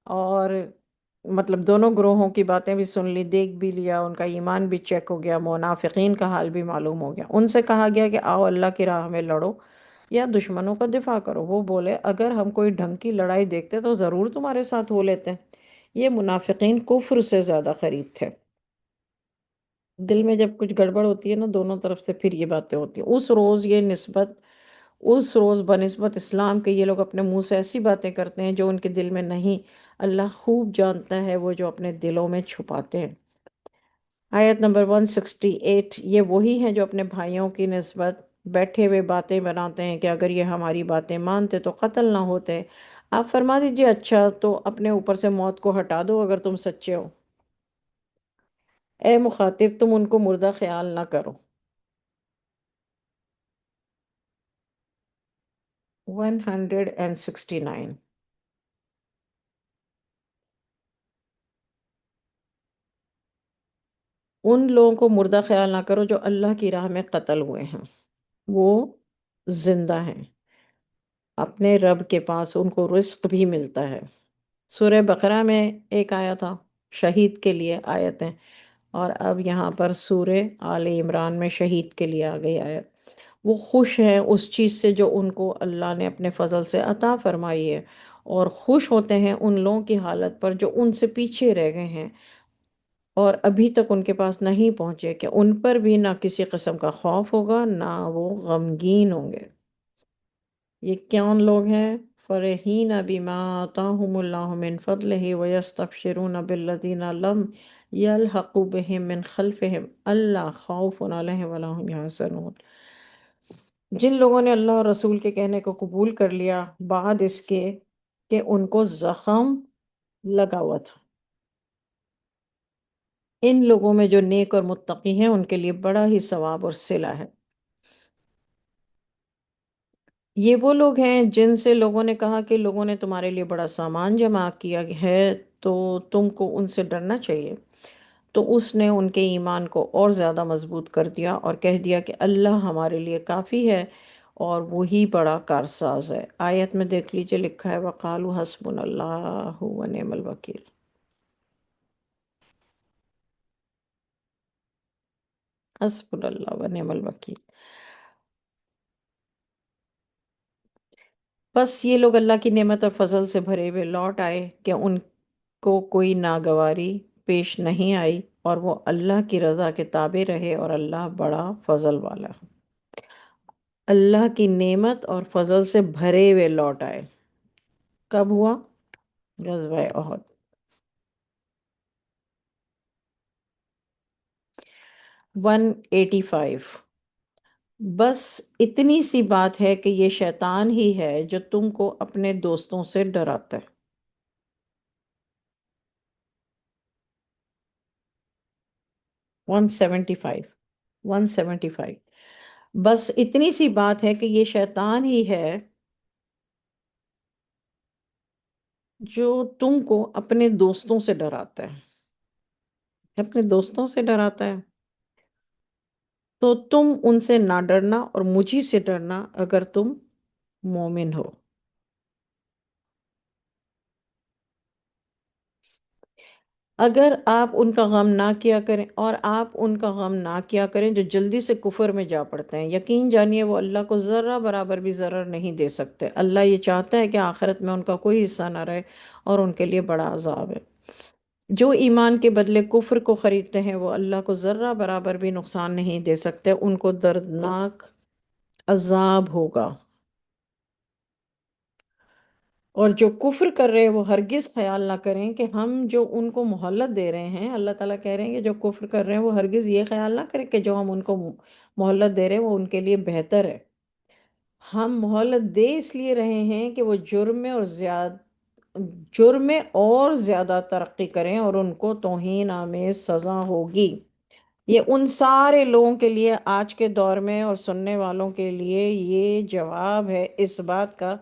Speaker 1: اور مطلب دونوں گروہوں کی باتیں بھی سن لی، دیکھ بھی لیا، ان کا ایمان بھی چیک ہو گیا، منافقین کا حال بھی معلوم ہو گیا۔ ان سے کہا گیا کہ آؤ اللہ کی راہ میں لڑو یا دشمنوں کا دفاع کرو۔ وہ بولے اگر ہم کوئی ڈھنگ کی لڑائی دیکھتے تو ضرور تمہارے ساتھ ہو لیتے۔ یہ منافقین کفر سے زیادہ قریب تھے۔ دل میں جب کچھ گڑبڑ ہوتی ہے نا، دونوں طرف سے پھر یہ باتیں ہوتی ہیں۔ اس روز یہ نسبت، اس روز بنسبت اسلام کے یہ لوگ اپنے منہ سے ایسی باتیں کرتے ہیں جو ان کے دل میں نہیں، اللہ خوب جانتا ہے وہ جو اپنے دلوں میں چھپاتے ہیں۔ آیت نمبر 168، یہ وہی ہیں جو اپنے بھائیوں کی نسبت بیٹھے ہوئے باتیں بناتے ہیں کہ اگر یہ ہماری باتیں مانتے تو قتل نہ ہوتے۔ آپ فرما دیجئے اچھا تو اپنے اوپر سے موت کو ہٹا دو اگر تم سچے ہو۔ اے مخاطب تم ان کو مردہ خیال نہ کرو۔ 169، ان لوگوں کو مردہ خیال نہ کرو جو اللہ کی راہ میں قتل ہوئے ہیں، وہ زندہ ہیں، اپنے رب کے پاس ان کو رزق بھی ملتا ہے۔ سورہ بقرہ میں ایک آیا تھا شہید کے لیے آیتیں، اور اب یہاں پر سورہ آل عمران میں شہید کے لیے آ گئی آیت۔ وہ خوش ہیں اس چیز سے جو ان کو اللہ نے اپنے فضل سے عطا فرمائی ہے، اور خوش ہوتے ہیں ان لوگوں کی حالت پر جو ان سے پیچھے رہ گئے ہیں اور ابھی تک ان کے پاس نہیں پہنچے، کہ ان پر بھی نہ کسی قسم کا خوف ہوگا نہ وہ غمگین ہوں گے۔ یہ کون لوگ ہیں؟ فرحین بما آتاہم اللہ من فضلہ ویستبشرون بالذین لم یلحقوا بہم من خلفہم اللہ خوف علیہم ولا هم یحزنون۔ جن لوگوں نے اللہ اور رسول کے کہنے کو قبول کر لیا بعد اس کے کہ ان کو زخم لگا ہوا تھا، ان لوگوں میں جو نیک اور متقی ہیں ان کے لیے بڑا ہی ثواب اور صلہ ہے۔ یہ وہ لوگ ہیں جن سے لوگوں نے کہا کہ لوگوں نے تمہارے لیے بڑا سامان جمع کیا ہے تو تم کو ان سے ڈرنا چاہیے، تو اس نے ان کے ایمان کو اور زیادہ مضبوط کر دیا اور کہہ دیا کہ اللہ ہمارے لیے کافی ہے اور وہی بڑا کارساز ہے۔ آیت میں دیکھ لیجئے لکھا ہے وَقَالُوا حَسْبُنَا اللَّهُ وَنِعْمَ الْوَكِيلُ۔ حسبنا اللہ ونعم الوکیل۔ بس یہ لوگ اللہ کی نعمت اور فضل سے بھرے ہوئے لوٹ آئے کہ ان کو کوئی ناگواری پیش نہیں آئی، اور وہ اللہ کی رضا کے تابع رہے، اور اللہ بڑا فضل والا ہے۔ اللہ کی نعمت اور فضل سے بھرے ہوئے لوٹ آئے، کب ہوا؟ غزوہ احد۔ 185۔ بس اتنی سی بات ہے کہ یہ شیطان ہی ہے جو تم کو اپنے دوستوں سے ڈراتا ہے۔ 175۔ 175۔ بس اتنی سی بات ہے کہ یہ شیطان ہی ہے جو تم کو اپنے دوستوں سے ڈراتا ہے۔ اپنے دوستوں سے ڈراتا ہے تو تم ان سے نہ ڈرنا اور مجھی سے ڈرنا اگر تم مومن ہو۔ اگر آپ ان کا غم نہ کیا کریں اور آپ ان کا غم نہ کیا کریں جو جلدی سے کفر میں جا پڑتے ہیں، یقین جانیے وہ اللہ کو ذرہ برابر بھی ضرر نہیں دے سکتے۔ اللہ یہ چاہتا ہے کہ آخرت میں ان کا کوئی حصہ نہ رہے اور ان کے لیے بڑا عذاب ہے۔ جو ایمان کے بدلے کفر کو خریدتے ہیں وہ اللہ کو ذرہ برابر بھی نقصان نہیں دے سکتے، ان کو دردناک عذاب ہوگا۔ اور جو کفر کر رہے ہیں وہ ہرگز خیال نہ کریں کہ ہم جو ان کو مہلت دے رہے ہیں، اللہ تعالیٰ کہہ رہے ہیں کہ جو کفر کر رہے ہیں وہ ہرگز یہ خیال نہ کریں کہ جو ہم ان کو مہلت دے رہے ہیں وہ ان کے لیے بہتر ہے۔ ہم مہلت دے اس لیے رہے ہیں کہ وہ جرم میں اور زیادہ ترقی کریں اور ان کو توہین آمیز سزا ہوگی۔ یہ ان سارے لوگوں کے لیے آج کے دور میں اور سننے والوں کے لیے یہ جواب ہے اس بات کا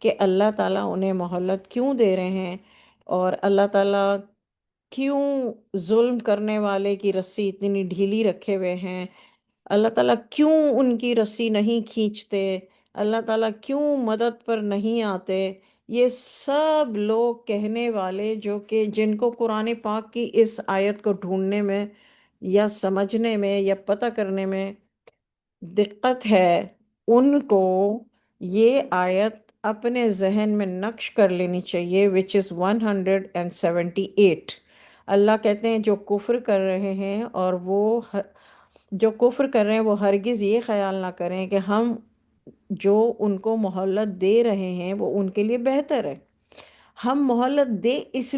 Speaker 1: کہ اللہ تعالیٰ انہیں مہلت کیوں دے رہے ہیں، اور اللہ تعالیٰ کیوں ظلم کرنے والے کی رسی اتنی ڈھیلی رکھے ہوئے ہیں، اللہ تعالیٰ کیوں ان کی رسی نہیں کھینچتے، اللہ تعالیٰ کیوں مدد پر نہیں آتے۔ یہ سب لوگ کہنے والے جو کہ جن کو قرآن پاک کی اس آیت کو ڈھونڈنے میں یا سمجھنے میں یا پتہ کرنے میں دقت ہے، ان کو یہ آیت اپنے ذہن میں نقش کر لینی چاہیے، which is 178۔ اللہ کہتے ہیں جو کفر کر رہے ہیں اور جو کفر کر رہے ہیں وہ ہرگز یہ خیال نہ کریں کہ ہم جو ان کو مہلت دے رہے ہیں وہ ان کے لیے بہتر ہے۔ ہم مہلت اس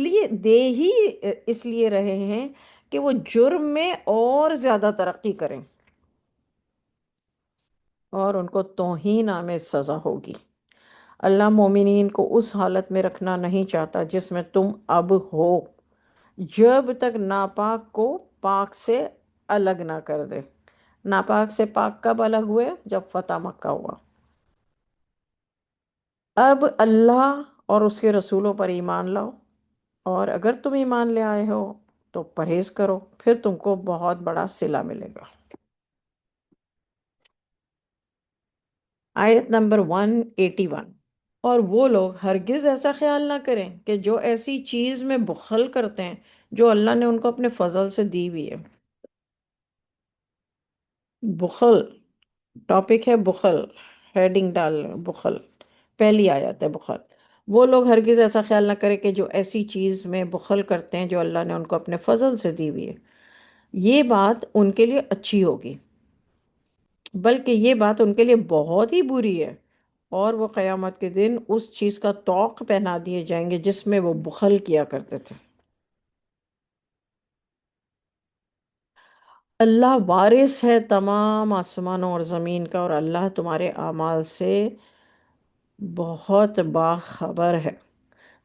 Speaker 1: لیے رہے ہیں کہ وہ جرم میں اور زیادہ ترقی کریں اور ان کو توہین آمیز سزا ہوگی۔ اللہ مومنین کو اس حالت میں رکھنا نہیں چاہتا جس میں تم اب ہو، جب تک ناپاک کو پاک سے الگ نہ کر دے۔ ناپاک سے پاک کب الگ ہوئے؟ جب فتح مکہ ہوا۔ اب اللہ اور اس کے رسولوں پر ایمان لاؤ، اور اگر تم ایمان لے آئے ہو تو پرہیز کرو، پھر تم کو بہت بڑا صلہ ملے گا۔ آیت نمبر 181۔ اور وہ لوگ ہرگز ایسا خیال نہ کریں کہ جو ایسی چیز میں بخل کرتے ہیں جو اللہ نے ان کو اپنے فضل سے دی ہوئی ہے۔ بخل ٹاپک ہے، بخل ہیڈنگ ڈال، بخل پہلی آیت ہے بخل۔ وہ لوگ ہرگز ایسا خیال نہ کریں کہ جو ایسی چیز میں بخل کرتے ہیں جو اللہ نے ان کو اپنے فضل سے دی ہوئی ہے، یہ بات ان کے لیے اچھی ہوگی، بلکہ یہ بات ان کے لیے بہت ہی بری ہے، اور وہ قیامت کے دن اس چیز کا طوق پہنا دیے جائیں گے جس میں وہ بخل کیا کرتے تھے۔ اللہ وارث ہے تمام آسمانوں اور زمین کا، اور اللہ تمہارے اعمال سے بہت باخبر ہے۔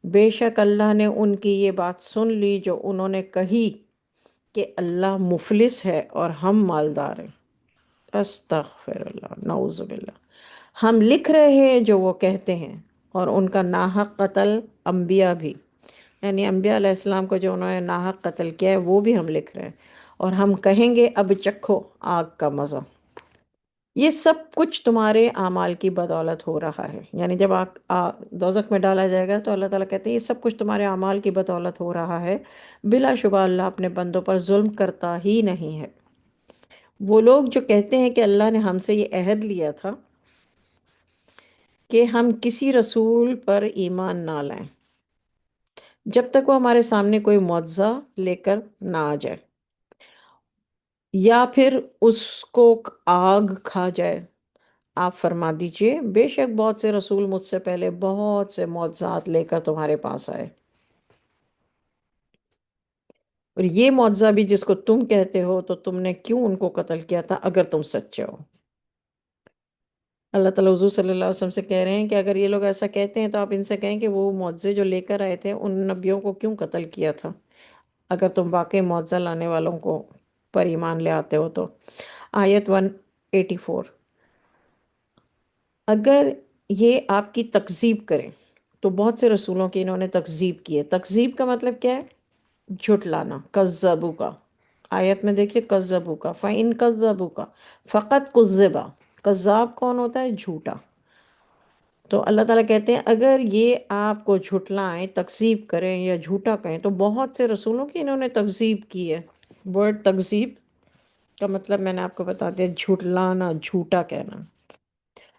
Speaker 1: بے شک اللہ نے ان کی یہ بات سن لی جو انہوں نے کہی کہ اللہ مفلس ہے اور ہم مالدار ہیں۔ استغفر اللہ، نعوذ باللہ۔ ہم لکھ رہے ہیں جو وہ کہتے ہیں، اور ان کا ناحق قتل انبیاء بھی، یعنی انبیاء علیہ السلام کو جو انہوں نے ناحق قتل کیا ہے وہ بھی ہم لکھ رہے ہیں، اور ہم کہیں گے اب چکھو آگ کا مزہ۔ یہ سب کچھ تمہارے اعمال کی بدولت ہو رہا ہے، یعنی جب دوزخ میں ڈالا جائے گا تو اللہ تعالیٰ کہتے ہیں یہ سب کچھ تمہارے اعمال کی بدولت ہو رہا ہے، بلا شبہ اللہ اپنے بندوں پر ظلم کرتا ہی نہیں ہے۔ وہ لوگ جو کہتے ہیں کہ اللہ نے ہم سے یہ عہد لیا تھا کہ ہم کسی رسول پر ایمان نہ لائیں جب تک وہ ہمارے سامنے کوئی معجزہ لے کر نہ آ جائے، یا پھر اس کو آگ کھا جائے، آپ فرما دیجئے بے شک بہت سے رسول مجھ سے پہلے بہت سے معجزات لے کر تمہارے پاس آئے، اور یہ معجزہ بھی جس کو تم کہتے ہو تو تم نے کیوں ان کو قتل کیا تھا اگر تم سچے ہو؟ اللہ تعالیٰ حضور صلی اللہ علیہ وسلم سے کہہ رہے ہیں کہ اگر یہ لوگ ایسا کہتے ہیں تو آپ ان سے کہیں کہ وہ معجزے جو لے کر آئے تھے ان نبیوں کو کیوں قتل کیا تھا اگر تم واقعی معجزہ لانے والوں کو پر ایمان لے آتے ہو تو۔ آیت 184، اگر یہ آپ کی تکذیب کریں تو بہت سے رسولوں کی انہوں نے تکذیب کی ہے۔ تکذیب کا مطلب کیا ہے؟ جھٹلانا، کذبوا کا۔ آیت میں دیکھیے کذبوا کا، فَإِن کذبوا کا فقط کذبا۔ کذاب کون ہوتا ہے؟ جھوٹا۔ تو اللہ تعالیٰ کہتے ہیں اگر یہ آپ کو جھٹلائیں، تکذیب کریں یا جھوٹا کہیں تو بہت سے رسولوں کی انہوں نے تکذیب کی ہے۔ ورڈ تکذیب کا مطلب میں نے آپ کو بتا دیا، جھٹلانا، جھوٹا کہنا۔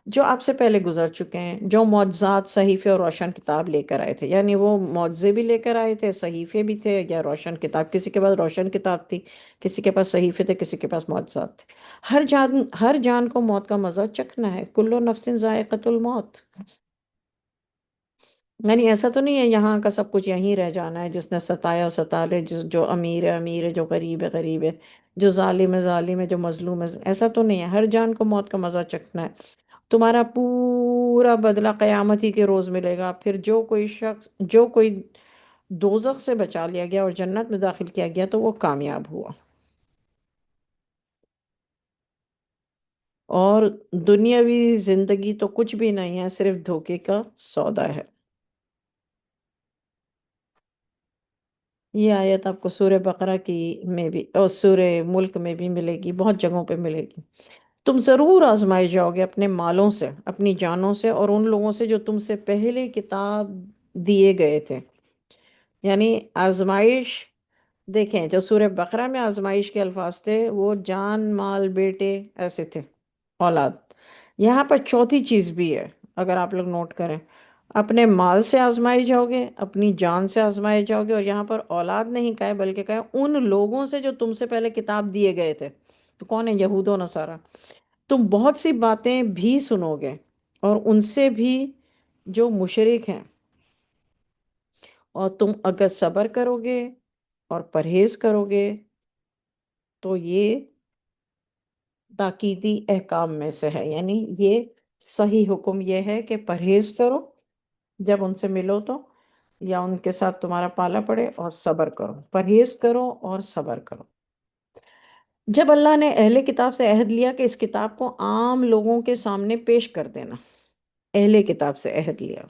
Speaker 1: جو آپ سے پہلے گزر چکے ہیں، جو معجزات، صحیفے اور روشن کتاب لے کر آئے تھے، یعنی وہ معجزے بھی لے کر آئے تھے، صحیفے بھی تھے یا روشن کتاب۔ کسی کے پاس روشن کتاب تھی، کسی کے پاس صحیفے تھے، کسی کے پاس معجزات تھے۔ ہر جان کو موت کا مزہ چکھنا ہے، کل نفس ذائقۃ الموت۔ یعنی ایسا تو نہیں ہے یہاں کا سب کچھ یہیں رہ جانا ہے، جس نے ستایا ستا لے، جو امیر ہے امیر ہے، جو غریب ہے غریب ہے، جو ظالم ہے ظالم ہے، جو مظلوم ہے۔ ایسا تو نہیں ہے، ہر جان کو موت کا مزہ چکھنا ہے۔ تمہارا پورا بدلہ قیامت ہی کے روز ملے گا۔ پھر جو کوئی دوزخ سے بچا لیا گیا اور جنت میں داخل کیا گیا تو وہ کامیاب ہوا۔ اور دنیاوی زندگی تو کچھ بھی نہیں ہے، صرف دھوکے کا سودا ہے۔ یہ آیت آپ کو سورہ بقرہ کی میں بھی اور سورہ ملک میں بھی ملے گی، بہت جگہوں پہ ملے گی۔ تم ضرور آزمائے جاؤ گے اپنے مالوں سے، اپنی جانوں سے اور ان لوگوں سے جو تم سے پہلے کتاب دیے گئے تھے۔ یعنی آزمائش، دیکھیں جو سورہ بقرہ میں آزمائش کے الفاظ تھے وہ جان، مال، بیٹے ایسے تھے، اولاد۔ یہاں پر چوتھی چیز بھی ہے، اگر آپ لوگ نوٹ کریں، اپنے مال سے آزمائے جاؤ گے، اپنی جان سے آزمائے جاؤ گے، اور یہاں پر اولاد نہیں کہا ہے بلکہ کہا ہے ان لوگوں سے جو تم سے پہلے کتاب دیے گئے تھے۔ تو کون ہے؟ یہود و نصارہ۔ تم بہت سی باتیں بھی سنو گے اور ان سے بھی جو مشرک ہیں، اور تم اگر صبر کرو گے اور پرہیز کرو گے تو یہ تاکیدی احکام میں سے ہے۔ یعنی یہ صحیح حکم یہ ہے کہ پرہیز کرو جب ان سے ملو تو، یا ان کے ساتھ تمہارا پالا پڑے، اور صبر کرو، پرہیز کرو اور صبر کرو۔ جب اللہ نے اہل کتاب سے عہد لیا کہ اس کتاب کو عام لوگوں کے سامنے پیش کر دینا، اہل کتاب سے عہد لیا،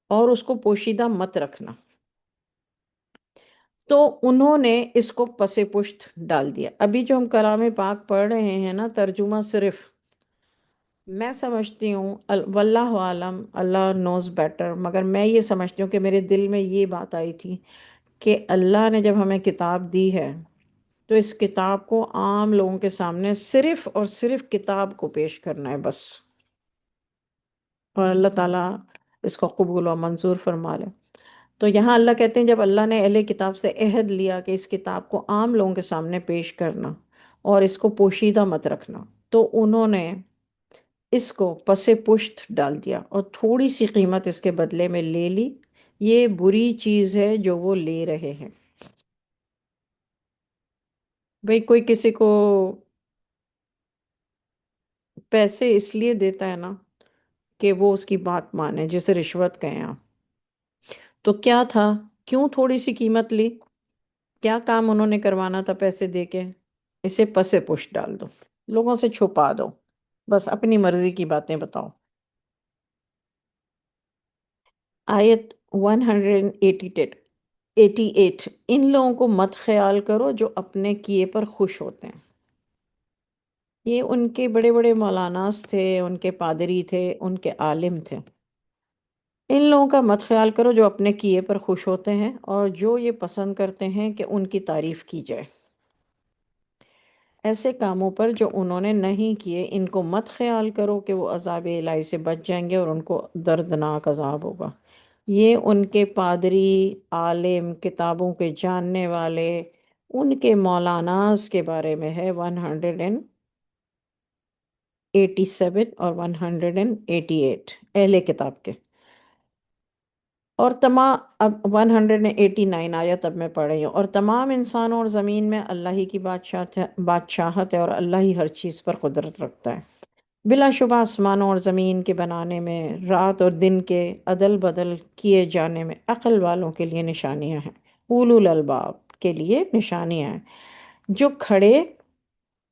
Speaker 1: اور اس کو پوشیدہ مت رکھنا، تو انہوں نے اس کو پس پشت ڈال دیا۔ ابھی جو ہم کلام پاک پڑھ رہے ہیں نا، ترجمہ صرف میں سمجھتی ہوں، واللہ عالم، اللہ نوز بیٹر، مگر میں یہ سمجھتی ہوں کہ میرے دل میں یہ بات آئی تھی کہ اللہ نے جب ہمیں کتاب دی ہے تو اس کتاب کو عام لوگوں کے سامنے صرف اور صرف کتاب کو پیش کرنا ہے بس، اور اللہ تعالیٰ اس کو قبول و منظور فرما لے۔ تو یہاں اللہ کہتے ہیں جب اللہ نے اہل کتاب سے عہد لیا کہ اس کتاب کو عام لوگوں کے سامنے پیش کرنا اور اس کو پوشیدہ مت رکھنا، تو انہوں نے اس کو پس پشت ڈال دیا اور تھوڑی سی قیمت اس کے بدلے میں لے لی۔ یہ بری چیز ہے جو وہ لے رہے ہیں۔ بھئی کوئی کسی کو پیسے اس لیے دیتا ہے نا کہ وہ اس کی بات مانے، جسے رشوت کہیں آپ، تو کیا تھا؟ کیوں تھوڑی سی قیمت لی؟ کیا کام انہوں نے کروانا تھا پیسے دے کے؟ اسے پس پشت ڈال دو، لوگوں سے چھپا دو، بس اپنی مرضی کی باتیں بتاؤ۔ آیت 188، ان لوگوں کو مت خیال کرو جو اپنے کیے پر خوش ہوتے ہیں۔ یہ ان کے بڑے بڑے مولاناس تھے، ان کے پادری تھے، ان کے عالم تھے۔ ان لوگوں کا مت خیال کرو جو اپنے کیے پر خوش ہوتے ہیں اور جو یہ پسند کرتے ہیں کہ ان کی تعریف کی جائے۔ ایسے کاموں پر جو انہوں نے نہیں کیے ان کو مت خیال کرو کہ وہ عذاب الہی سے بچ جائیں گے اور ان کو دردناک عذاب ہوگا۔ یہ ان کے پادری، عالم، کتابوں کے جاننے والے، ان کے مولاناز کے بارے میں ہے 187 اور 188 اہل کتاب کے۔ اور تمام، اب 189 آیت اب میں پڑھ رہی ہوں، اور تمام انسانوں اور زمین میں اللہ ہی کی بادشاہت ہے، اور اللہ ہی ہر چیز پر قدرت رکھتا ہے۔ بلا شبہ آسمانوں اور زمین کے بنانے میں، رات اور دن کے عدل بدل کیے جانے میں عقل والوں کے لیے نشانیاں ہیں، اولو الالباب کے لیے نشانیاں ہیں، جو کھڑے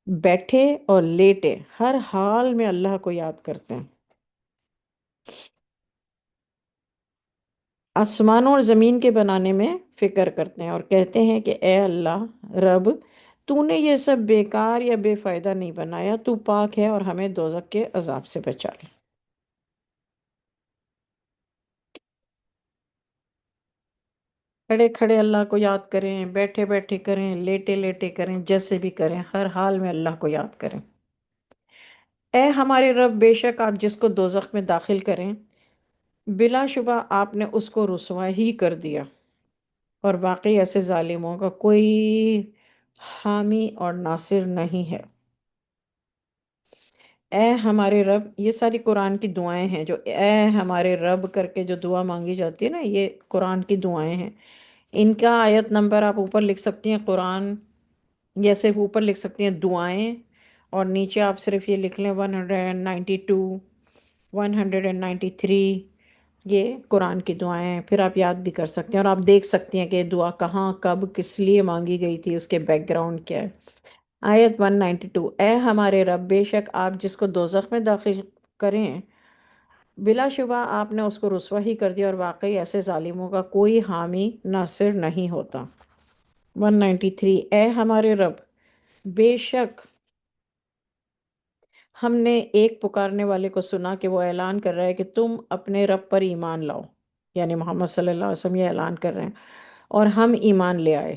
Speaker 1: بیٹھے اور لیٹے ہر حال میں اللہ کو یاد کرتے ہیں۔ آسمانوں اور زمین کے بنانے میں فکر کرتے ہیں اور کہتے ہیں کہ اے اللہ رب، تو نے یہ سب بیکار یا بے فائدہ نہیں بنایا، تو پاک ہے اور ہمیں دوزخ کے عذاب سے بچا لے۔ کھڑے کھڑے اللہ کو یاد کریں، بیٹھے بیٹھے کریں، لیٹے لیٹے کریں، جیسے بھی کریں، ہر حال میں اللہ کو یاد کریں۔ اے ہمارے رب، بے شک آپ جس کو دوزخ میں داخل کریں، بلا شبہ آپ نے اس کو رسوا ہی کر دیا، اور واقعی ایسے ظالموں کا کوئی حامی اور ناصر نہیں ہے۔ اے ہمارے رب، یہ ساری قرآن کی دعائیں ہیں، جو اے ہمارے رب کر کے جو دعا مانگی جاتی ہے نا، یہ قرآن کی دعائیں ہیں۔ ان کا آیت نمبر آپ اوپر لکھ سکتی ہیں قرآن، یا صرف اوپر لکھ سکتی ہیں دعائیں، اور نیچے آپ صرف یہ لکھ لیں 192، 193، یہ قرآن کی دعائیں ہیں، پھر آپ یاد بھی کر سکتے ہیں، اور آپ دیکھ سکتی ہیں کہ یہ دعا کہاں، کب، کس لیے مانگی گئی تھی، اس کے بیک گراؤنڈ کیا ہے۔ آیت 192، اے ہمارے رب، بے شک آپ جس کو دوزخ میں داخل کریں، بلا شبہ آپ نے اس کو رسوا ہی کر دیا، اور واقعی ایسے ظالموں کا کوئی حامی ناصر نہیں ہوتا۔ 193، اے ہمارے رب، بے شک ہم نے ایک پکارنے والے کو سنا کہ وہ اعلان کر رہا ہے کہ تم اپنے رب پر ایمان لاؤ، یعنی محمد صلی اللہ علیہ وسلم یہ اعلان کر رہے ہیں، اور ہم ایمان لے آئے۔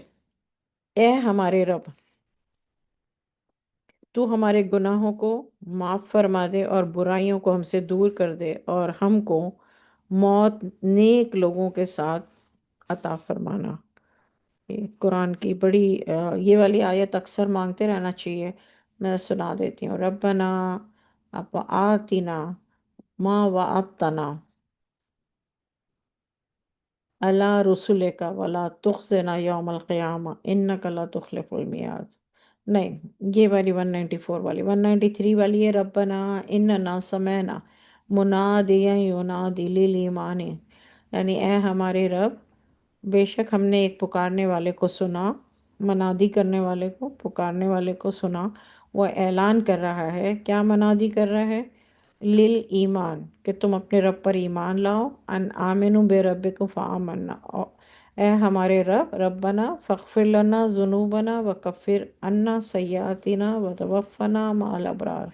Speaker 1: اے ہمارے رب، تو ہمارے گناہوں کو معاف فرما دے اور برائیوں کو ہم سے دور کر دے، اور ہم کو موت نیک لوگوں کے ساتھ عطا فرمانا۔ یہ قرآن کی بڑی یہ والی آیت اکثر مانگتے رہنا چاہیے، میں سنا دیتی ہوں۔ ربنا اب آتنا ما وعدتنا اللہ رسول کا ولا تخزنا یوم القیامہ انک لا تخلف المیعاد۔ نہیں، یہ والی 194 والی، 193 والی ہے ربنا اننا سمعنا منادیا ینادی للایمان، یعنی اے ہمارے رب، بے شک ہم نے ایک پکارنے والے کو سنا، منادی کرنے والے کو، پکارنے والے کو سنا، وہ اعلان کر رہا ہے، کیا منادی کر رہا ہے؟ لل ایمان، کہ تم اپنے رب پر ایمان لاؤ، ان آمنو بے ربکم فآمنا، اے ہمارے رب، ربنا فاغفر لنا ذنوبنا وکفر عنا سیئاتنا وتوفنا مع الابرار۔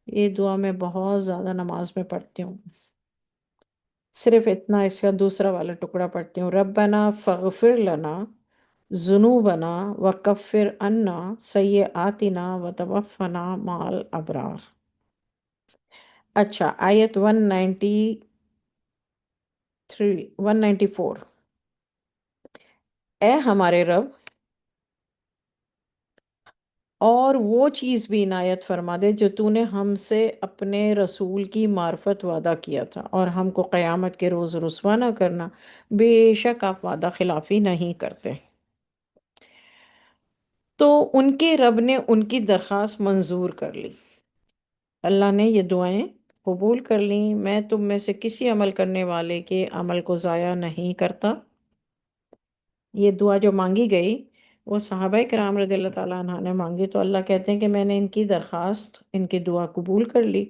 Speaker 1: یہ دعا میں بہت زیادہ نماز میں پڑھتی ہوں، صرف اتنا، اس کا دوسرا والا ٹکڑا پڑھتی ہوں، ربنا فاغفر لنا ذنوبنا وکفر عنا سیئاتنا وتوفنا مع الابرار۔ اچھا، آیت 194، اے ہمارے رب، اور وہ چیز بھی عنایت فرما دے جو تو نے ہم سے اپنے رسول کی معرفت وعدہ کیا تھا، اور ہم کو قیامت کے روز رسوا نہ کرنا، بے شک آپ وعدہ خلافی نہیں کرتے۔ تو ان کے رب نے ان کی درخواست منظور کر لی، اللہ نے یہ دعائیں قبول کر لیں، میں تم میں سے کسی عمل کرنے والے کے عمل کو ضائع نہیں کرتا۔ یہ دعا جو مانگی گئی وہ صحابہ کرام رضی اللہ تعالیٰ عنہ نے مانگی، تو اللہ کہتے ہیں کہ میں نے ان کی درخواست، ان کی دعا قبول کر لی،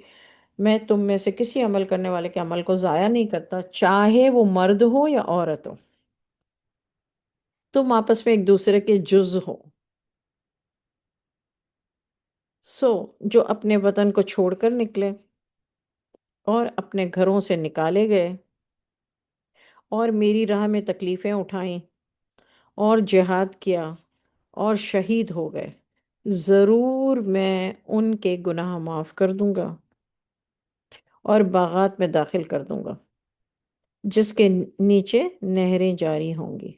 Speaker 1: میں تم میں سے کسی عمل کرنے والے کے عمل کو ضائع نہیں کرتا، چاہے وہ مرد ہو یا عورت ہو، تم آپس میں ایک دوسرے کے جز ہو۔ سو جو اپنے وطن کو چھوڑ کر نکلے اور اپنے گھروں سے نکالے گئے اور میری راہ میں تکلیفیں اٹھائیں اور جہاد کیا اور شہید ہو گئے، ضرور میں ان کے گناہ معاف کر دوں گا اور باغات میں داخل کر دوں گا جس کے نیچے نہریں جاری ہوں گی۔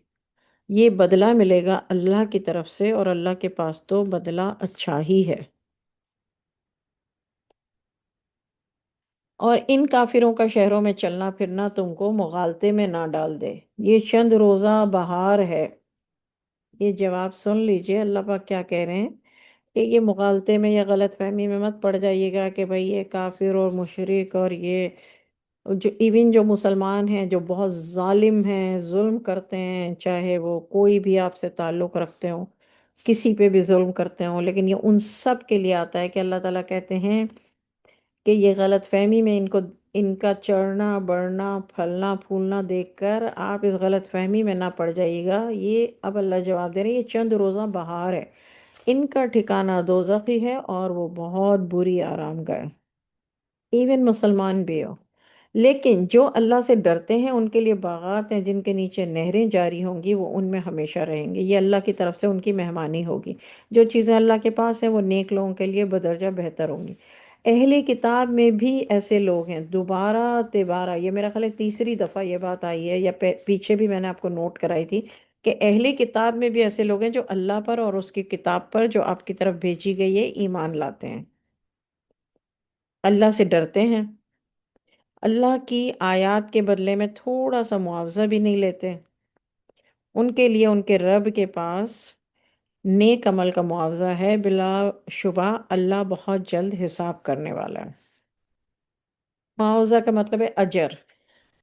Speaker 1: یہ بدلہ ملے گا اللہ کی طرف سے، اور اللہ کے پاس تو بدلہ اچھا ہی ہے۔ اور ان کافروں کا شہروں میں چلنا پھرنا تم کو مغالطے میں نہ ڈال دے۔ یہ چند روزہ بہار ہے۔ یہ جواب سن لیجئے اللہ پاک کیا کہہ رہے ہیں کہ یہ مغالطے میں یا غلط فہمی میں مت پڑ جائیے گا کہ بھئی یہ کافر اور مشرک اور یہ جو ایون جو مسلمان ہیں جو بہت ظالم ہیں، ظلم کرتے ہیں، چاہے وہ کوئی بھی آپ سے تعلق رکھتے ہوں، کسی پہ بھی ظلم کرتے ہوں، لیکن یہ ان سب کے لیے آتا ہے کہ اللہ تعالیٰ کہتے ہیں کہ یہ غلط فہمی میں ان کا چڑھنا بڑھنا پھلنا پھولنا دیکھ کر آپ اس غلط فہمی میں نہ پڑ جائیے گا۔ یہ اب اللہ جواب دے رہے ہیں یہ چند روزہ بہار ہے، ان کا ٹھکانہ دوزخی ہے اور وہ بہت بری آرام گاہ ہے۔ ایون مسلمان بھی ہو، لیکن جو اللہ سے ڈرتے ہیں ان کے لیے باغات ہیں جن کے نیچے نہریں جاری ہوں گی، وہ ان میں ہمیشہ رہیں گے۔ یہ اللہ کی طرف سے ان کی مہمانی ہوگی۔ جو چیزیں اللہ کے پاس ہیں وہ نیک لوگوں کے لیے بدرجہ بہتر ہوں گی۔ اہل کتاب میں بھی ایسے لوگ ہیں، دوبارہ تیبارہ، یہ میرا خیال ہے تیسری دفعہ یہ بات آئی ہے، یا پیچھے بھی میں نے آپ کو نوٹ کرائی تھی کہ اہل کتاب میں بھی ایسے لوگ ہیں جو اللہ پر اور اس کی کتاب پر جو آپ کی طرف بھیجی گئی ہے ایمان لاتے ہیں، اللہ سے ڈرتے ہیں، اللہ کی آیات کے بدلے میں تھوڑا سا معاوضہ بھی نہیں لیتے، ان کے لیے ان کے رب کے پاس نیک عمل کا معاوضہ ہے، بلا شبہ اللہ بہت جلد حساب کرنے والا ہے۔ معاوضہ کا مطلب ہے اجر۔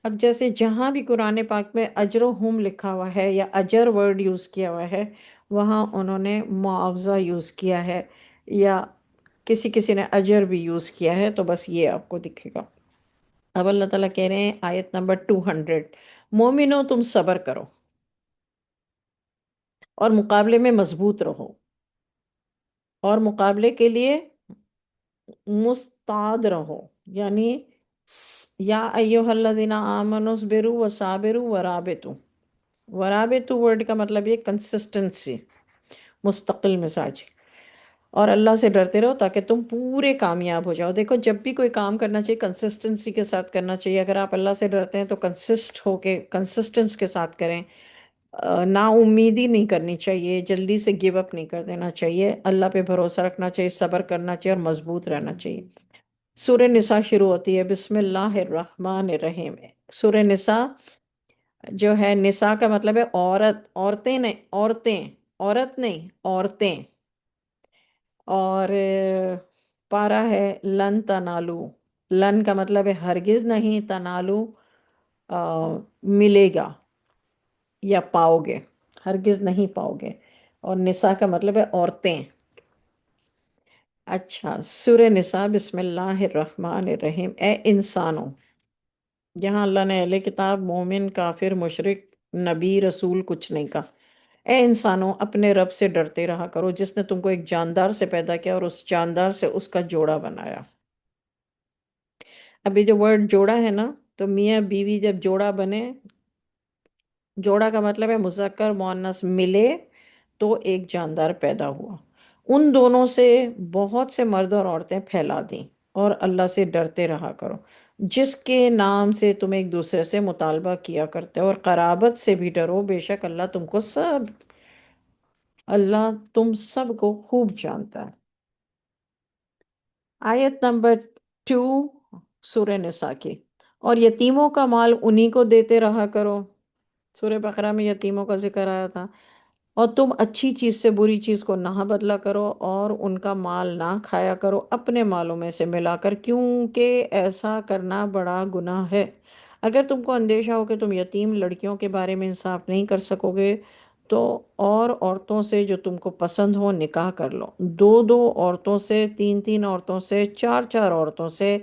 Speaker 1: اب جیسے جہاں بھی قرآن پاک میں اجر و ہم لکھا ہوا ہے یا اجر ورڈ یوز کیا ہوا ہے، وہاں انہوں نے معاوضہ یوز کیا ہے، یا کسی کسی نے اجر بھی یوز کیا ہے، تو بس یہ آپ کو دکھے گا۔ اب اللہ تعالیٰ کہہ رہے ہیں آیت نمبر 200، مومنو تم صبر کرو اور مقابلے میں مضبوط رہو، اور مقابلے کے لیے مستعد رہو، یعنی یا ایوہ الذین آمنوا اصبروا وصابروا ورابطوا۔ ورابطوا ورڈ کا مطلب یہ کنسسٹنسی، مستقل مزاج، اور اللہ سے ڈرتے رہو تاکہ تم پورے کامیاب ہو جاؤ۔ دیکھو جب بھی کوئی کام کرنا چاہیے کنسسٹنسی کے ساتھ کرنا چاہیے۔ اگر آپ اللہ سے ڈرتے ہیں تو کنسسٹنس کے ساتھ کریں، نا امیدی نہیں کرنی چاہیے، جلدی سے گیو اپ نہیں کر دینا چاہیے، اللہ پہ بھروسہ رکھنا چاہیے، صبر کرنا چاہیے اور مضبوط رہنا چاہیے۔ سورہ نساء شروع ہوتی ہے بسم اللہ الرحمن الرحیم۔ سورہ نساء جو ہے، نساء کا مطلب ہے عورت، عورتیں نہیں، عورتیں، عورت نہیں، عورتیں، اور پارا ہے لن تنالو۔ لن کا مطلب ہے ہرگز نہیں، تنالو ملے گا یا پاؤ گے، ہرگز نہیں پاؤ گے، اور نساء کا مطلب ہے عورتیں۔ اچھا، سورہ نساء بسم اللہ الرحمن الرحیم۔ اے انسانوں، یہاں اللہ نے اہل کتاب، مومن، کافر، مشرک، نبی، رسول کچھ نہیں کہا۔ اے انسانوں، اپنے رب سے ڈرتے رہا کرو جس نے تم کو ایک جاندار سے پیدا کیا اور اس جاندار سے اس کا جوڑا بنایا۔ ابھی جو ورڈ جوڑا ہے نا، تو میاں بیوی جب جوڑا بنے، جوڑا کا مطلب ہے مذکر مؤنث ملے تو ایک جاندار پیدا ہوا۔ ان دونوں سے بہت سے مرد اور عورتیں پھیلا دیں، اور اللہ سے ڈرتے رہا کرو جس کے نام سے تم ایک دوسرے سے مطالبہ کیا کرتے ہو، اور قرابت سے بھی ڈرو، بے شک اللہ تم سب کو خوب جانتا ہے۔ آیت نمبر 2 سورہ نساء کی، اور یتیموں کا مال انہی کو دیتے رہا کرو۔ سورہ بقرہ میں یتیموں کا ذکر آیا تھا۔ اور تم اچھی چیز سے بری چیز کو نہ بدلا کرو، اور ان کا مال نہ کھایا کرو اپنے مالوں میں سے ملا کر، کیونکہ ایسا کرنا بڑا گناہ ہے۔ اگر تم کو اندیشہ ہو کہ تم یتیم لڑکیوں کے بارے میں انصاف نہیں کر سکو گے، تو اور عورتوں سے جو تم کو پسند ہو نکاح کر لو، دو دو عورتوں سے، تین تین عورتوں سے، چار چار عورتوں سے۔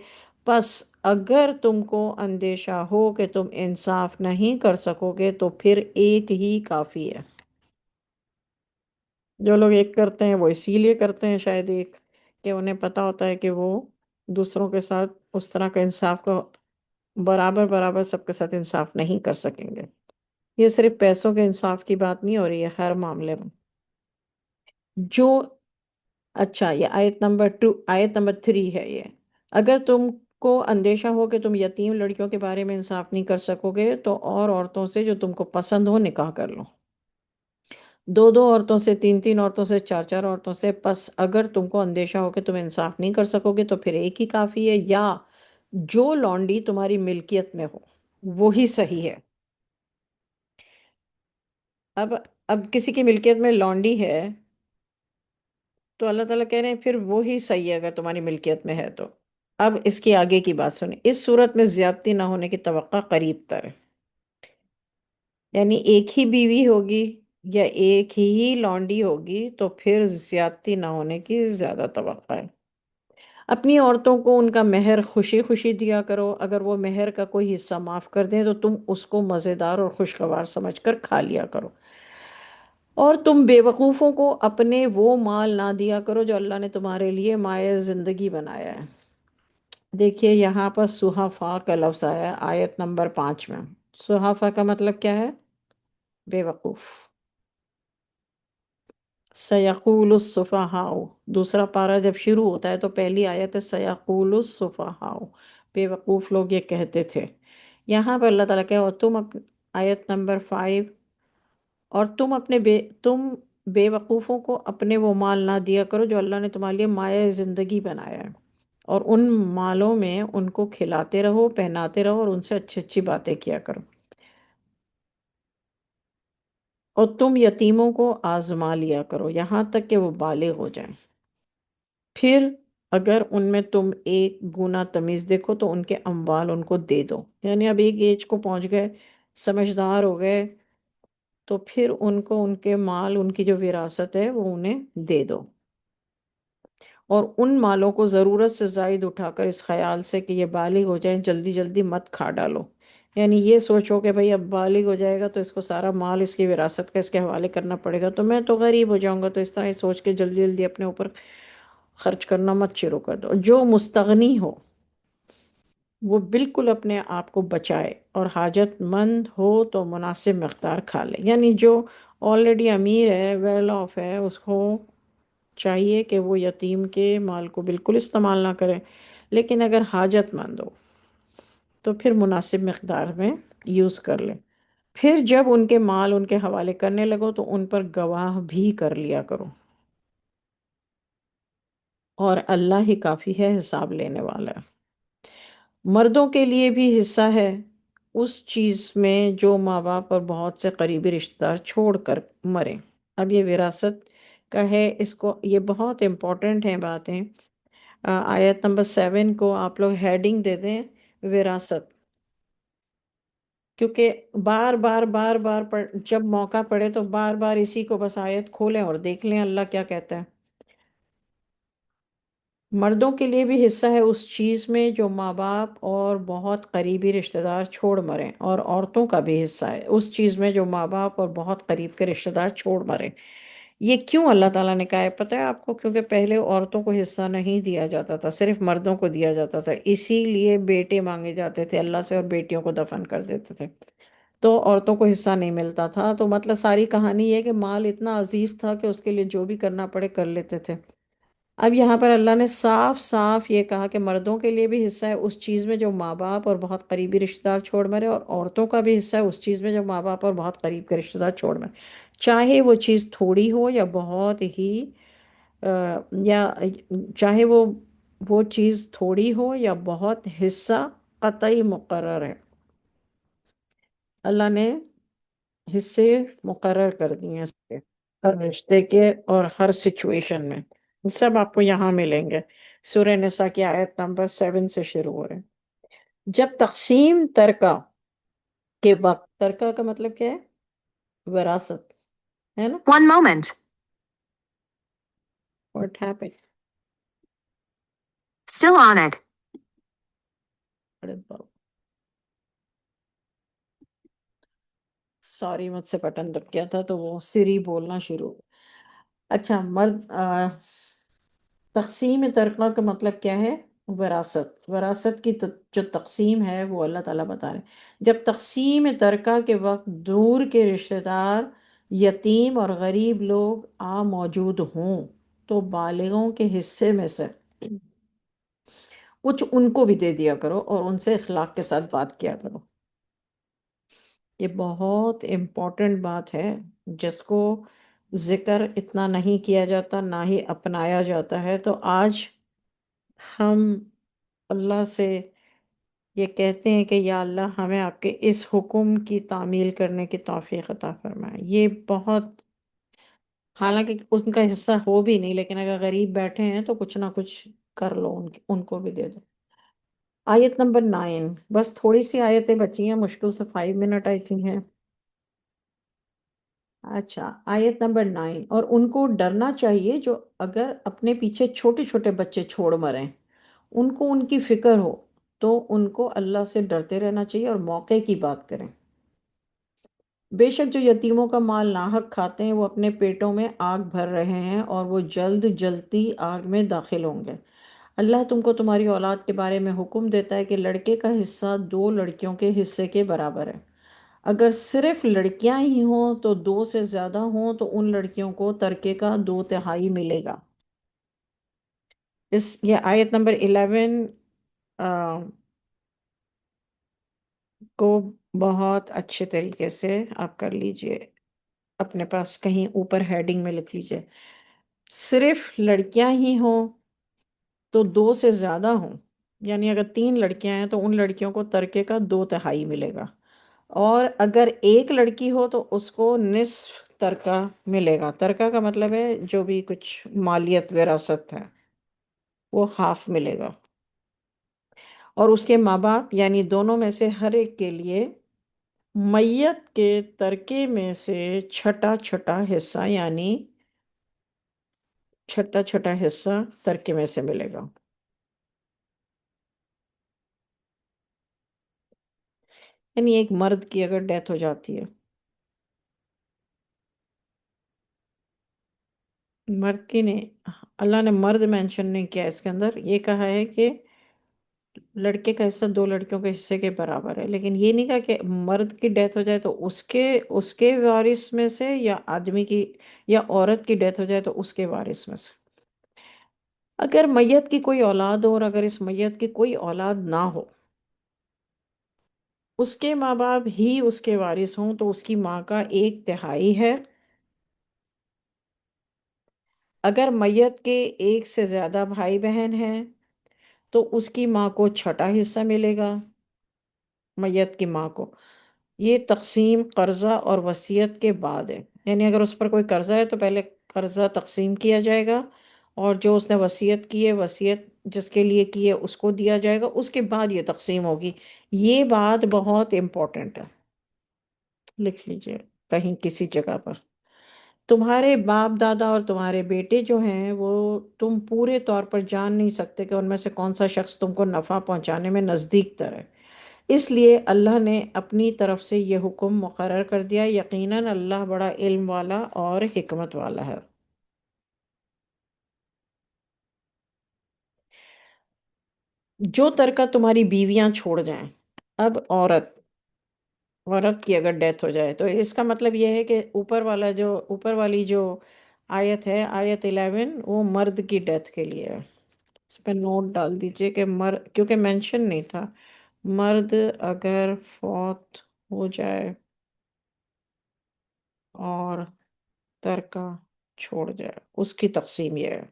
Speaker 1: پس اگر تم کو اندیشہ ہو کہ تم انصاف نہیں کر سکو گے تو پھر ایک ہی کافی ہے۔ جو لوگ ایک کرتے ہیں وہ اسی لیے کرتے ہیں شاید ایک، کہ انہیں پتہ ہوتا ہے کہ وہ دوسروں کے ساتھ اس طرح کا انصاف کو برابر برابر سب کے ساتھ انصاف نہیں کر سکیں گے۔ یہ صرف پیسوں کے انصاف کی بات نہیں ہو رہی ہے، ہر معاملے میں جو۔ اچھا، یہ آیت نمبر 3 ہے یہ۔ اگر تم کو اندیشہ ہو کہ تم یتیم لڑکیوں کے بارے میں انصاف نہیں کر سکو گے، تو اور عورتوں سے جو تم کو پسند ہو نکاح کر لو، دو دو عورتوں سے، تین تین عورتوں سے، چار چار عورتوں سے۔ پس اگر تم کو اندیشہ ہو کہ تم انصاف نہیں کر سکو گے تو پھر ایک ہی کافی ہے، یا جو لونڈی تمہاری ملکیت میں ہو وہی صحیح ہے۔ اب اب کسی کی ملکیت میں لونڈی ہے تو اللہ تعالیٰ کہہ رہے ہیں پھر وہی صحیح ہے اگر تمہاری ملکیت میں ہے تو۔ اب اس کی آگے کی بات سنیں، اس صورت میں زیادتی نہ ہونے کی توقع قریب تر ہے، یعنی ایک ہی بیوی ہوگی یا ایک ہی لونڈی ہوگی تو پھر زیادتی نہ ہونے کی زیادہ توقع ہے۔ اپنی عورتوں کو ان کا مہر خوشی خوشی دیا کرو، اگر وہ مہر کا کوئی حصہ معاف کر دیں تو تم اس کو مزیدار اور خوشگوار سمجھ کر کھا لیا کرو، اور تم بے وقوفوں کو اپنے وہ مال نہ دیا کرو جو اللہ نے تمہارے لیے مائع زندگی بنایا ہے۔ دیکھیے یہاں پر صحفاء کا لفظ آیا ہے آیت نمبر 5 میں۔ صحفاء کا مطلب کیا ہے؟ بے وقوف۔ سیقول السفہاء، دوسرا پارہ جب شروع ہوتا ہے تو پہلی آیت ہے سیقول السفہاء، بے وقوف لوگ یہ کہتے تھے۔ یہاں پر اللہ تعالیٰ کہ اور تم آیت نمبر 5، اور تم بے وقوفوں کو اپنے وہ مال نہ دیا کرو جو اللہ نے تمہارے لیے مائع زندگی بنایا ہے، اور ان مالوں میں ان کو کھلاتے رہو، پہناتے رہو، اور ان سے اچھی اچھی باتیں کیا کرو، اور تم یتیموں کو آزما لیا کرو یہاں تک کہ وہ بالغ ہو جائیں، پھر اگر ان میں تم ایک گناہ تمیز دیکھو تو ان کے اموال ان کو دے دو، یعنی اب ایک ایج کو پہنچ گئے، سمجھدار ہو گئے، تو پھر ان کو ان کے مال، ان کی جو وراثت ہے وہ انہیں دے دو، اور ان مالوں کو ضرورت سے زائد اٹھا کر اس خیال سے کہ یہ بالغ ہو جائیں جلدی جلدی مت کھا ڈالو، یعنی یہ سوچو کہ بھئی اب بالغ ہو جائے گا تو اس کو سارا مال اس کی وراثت کا اس کے حوالے کرنا پڑے گا تو میں تو غریب ہو جاؤں گا، تو اس طرح سوچ کے جلدی جلدی اپنے اوپر خرچ کرنا مت شروع کر دو۔ جو مستغنی ہو وہ بالکل اپنے آپ کو بچائے، اور حاجت مند ہو تو مناسب مقدار کھا لے، یعنی جو آلریڈی امیر ہے، ویل آف ہے، اس کو چاہیے کہ وہ یتیم کے مال کو بالکل استعمال نہ کرے، لیکن اگر حاجت مند ہو تو پھر مناسب مقدار میں یوز کر لے۔ پھر جب ان کے مال ان کے حوالے کرنے لگو تو ان پر گواہ بھی کر لیا کرو، اور اللہ ہی کافی ہے حساب لینے والا ہے۔ مردوں کے لیے بھی حصہ ہے اس چیز میں جو ماں باپ اور بہت سے قریبی رشتہ دار چھوڑ کر مریں۔ اب یہ وراثت کا ہے، اس کو یہ بہت امپورٹنٹ ہیں باتیں۔ آیت نمبر 7 کو آپ لوگ ہیڈنگ دے دیں وراثت، کیونکہ بار بار بار بار جب موقع پڑے تو بار بار اسی کو بس آیت کھولیں اور دیکھ لیں اللہ کیا کہتا ہے۔ مردوں کے لیے بھی حصہ ہے اس چیز میں جو ماں باپ اور بہت قریبی رشتہ دار چھوڑ مریں، اور عورتوں کا بھی حصہ ہے اس چیز میں جو ماں باپ اور بہت قریب کے رشتہ دار چھوڑ مریں۔ یہ کیوں اللہ تعالیٰ نے کہا ہے پتہ ہے آپ کو؟ کیونکہ پہلے عورتوں کو حصہ نہیں دیا جاتا تھا، صرف مردوں کو دیا جاتا تھا، اسی لیے بیٹے مانگے جاتے تھے اللہ سے اور بیٹیوں کو دفن کر دیتے تھے، تو عورتوں کو حصہ نہیں ملتا تھا۔ تو مطلب ساری کہانی یہ ہے کہ مال اتنا عزیز تھا کہ اس کے لیے جو بھی کرنا پڑے کر لیتے تھے۔ اب یہاں پر اللہ نے صاف صاف یہ کہا کہ مردوں کے لیے بھی حصہ ہے اس چیز میں جو ماں باپ اور بہت قریبی رشتہ دار چھوڑ مرے، اور عورتوں کا بھی حصہ ہے اس چیز میں جو ماں باپ اور بہت قریب کے رشتہ دار چھوڑ مرے، چاہے وہ چیز تھوڑی ہو یا بہت ہی یا چاہے وہ چیز تھوڑی ہو یا بہت، حصہ قطعی مقرر ہے۔ اللہ نے حصے مقرر کر دیے ہیں اس کے، ہر رشتے کے اور ہر سچویشن میں، سب آپ کو یہاں ملیں گے۔ سورہ نساء کی آیت نمبر 7 سے شروع ہو رہے ہیں۔ جب تقسیم ترکہ کے وقت، ترکہ کا مطلب کیا ہے؟ وراثت، ہے نا؟ One moment. What happened؟ Still on it. Sorry مجھ سے بٹن دب گیا تھا تو وہ سری بولنا شروع ہو۔ اچھا، تقسیم ترکہ کا مطلب کیا ہے؟ وراثت، وراثت کی جو تقسیم ہے وہ اللہ تعالیٰ بتا رہے ہیں۔ جب تقسیم ترکہ کے وقت دور کے رشتہ دار، یتیم اور غریب لوگ موجود ہوں تو بالغوں کے حصے میں سے کچھ ان کو بھی دے دیا کرو، اور ان سے اخلاق کے ساتھ بات کیا کرو۔ یہ بہت امپورٹنٹ بات ہے جس کو ذکر اتنا نہیں کیا جاتا، نہ ہی اپنایا جاتا ہے۔ تو آج ہم اللہ سے یہ کہتے ہیں کہ یا اللہ ہمیں آپ کے اس حکم کی تعمیل کرنے کی توفیق عطا فرمائے. یہ بہت، حالانکہ ان کا حصہ ہو بھی نہیں، لیکن اگر غریب بیٹھے ہیں تو کچھ نہ کچھ کر لو، ان کو بھی دے دو. آیت نمبر 9. بس تھوڑی سی آیتیں بچی ہیں، مشکل سے 5 منٹ آئی تھی ہیں. اچھا، آیت نمبر 9. اور ان کو ڈرنا چاہیے جو اگر اپنے پیچھے چھوٹے چھوٹے بچے چھوڑ مریں، ان کو ان کی فکر ہو تو ان کو اللہ سے ڈرتے رہنا چاہیے اور موقع کی بات کریں. بے شک جو یتیموں کا مال ناحق کھاتے ہیں وہ اپنے پیٹوں میں آگ بھر رہے ہیں اور وہ جلد جلتی آگ میں داخل ہوں گے. اللہ تم کو تمہاری اولاد کے بارے میں حکم دیتا ہے کہ لڑکے کا حصہ 2 لڑکیوں کے حصے کے برابر ہے. اگر صرف لڑکیاں ہی ہوں تو 2 سے زیادہ ہوں تو ان لڑکیوں کو ترکے کا 2/3 ملے گا. یہ آیت نمبر 11 کو بہت اچھے طریقے سے آپ کر لیجئے، اپنے پاس کہیں اوپر ہیڈنگ میں لکھ لیجئے. صرف لڑکیاں ہی ہوں تو 2 سے زیادہ ہوں، یعنی اگر 3 لڑکیاں ہیں تو ان لڑکیوں کو ترکے کا 2/3 ملے گا. اور اگر ایک لڑکی ہو تو اس کو نصف ترکہ ملے گا. ترکہ کا مطلب ہے جو بھی کچھ مالیت وراثت ہے وہ ہاف ملے گا. اور اس کے ماں باپ یعنی دونوں میں سے ہر ایک کے لیے میت کے ترکے میں سے چھٹا چھٹا حصہ، یعنی چھٹا چھٹا حصہ ترکے میں سے ملے گا. یعنی ایک مرد کی اگر ڈیتھ ہو جاتی ہے، مرد کی نہیں، اللہ نے مرد مینشن نہیں کیا اس کے اندر، یہ کہا ہے کہ لڑکے کا حصہ 2 لڑکیوں کے حصے کے برابر ہے، لیکن یہ نہیں کہا کہ مرد کی ڈیتھ ہو جائے تو اس کے وارث میں سے، یا آدمی کی یا عورت کی ڈیتھ ہو جائے تو اس کے وارث میں سے. اگر میت کی کوئی اولاد ہو اور اگر اس میت کی کوئی اولاد نہ ہو، اس کے ماں باپ ہی اس کے وارث ہوں تو اس کی ماں کا 1/3 ہے. اگر میت کے 1 سے زیادہ بھائی بہن ہیں تو اس کی ماں کو چھٹا حصہ ملے گا، میت کی ماں کو. یہ تقسیم قرضہ اور وصیت کے بعد ہے، یعنی اگر اس پر کوئی قرضہ ہے تو پہلے قرضہ تقسیم کیا جائے گا، اور جو اس نے وصیت کی ہے، وصیت جس کے لیے کی ہے اس کو دیا جائے گا، اس کے بعد یہ تقسیم ہوگی. یہ بات بہت امپورٹنٹ ہے، لکھ لیجئے کہیں کسی جگہ پر. تمہارے باپ دادا اور تمہارے بیٹے جو ہیں وہ تم پورے طور پر جان نہیں سکتے کہ ان میں سے کون سا شخص تم کو نفع پہنچانے میں نزدیک تر ہے. اس لیے اللہ نے اپنی طرف سے یہ حکم مقرر کر دیا، یقیناً اللہ بڑا علم والا اور حکمت والا ہے. جو ترکہ تمہاری بیویاں چھوڑ جائیں. اب عورت کی اگر ڈیتھ ہو جائے تو اس کا مطلب یہ ہے کہ اوپر والی جو آیت ہے، آیت 11، وہ مرد کی ڈیتھ کے لیے ہے. اس پہ نوٹ ڈال دیجئے کہ کیونکہ مینشن نہیں تھا، مرد اگر فوت ہو جائے اور ترکہ چھوڑ جائے، اس کی تقسیم یہ ہے.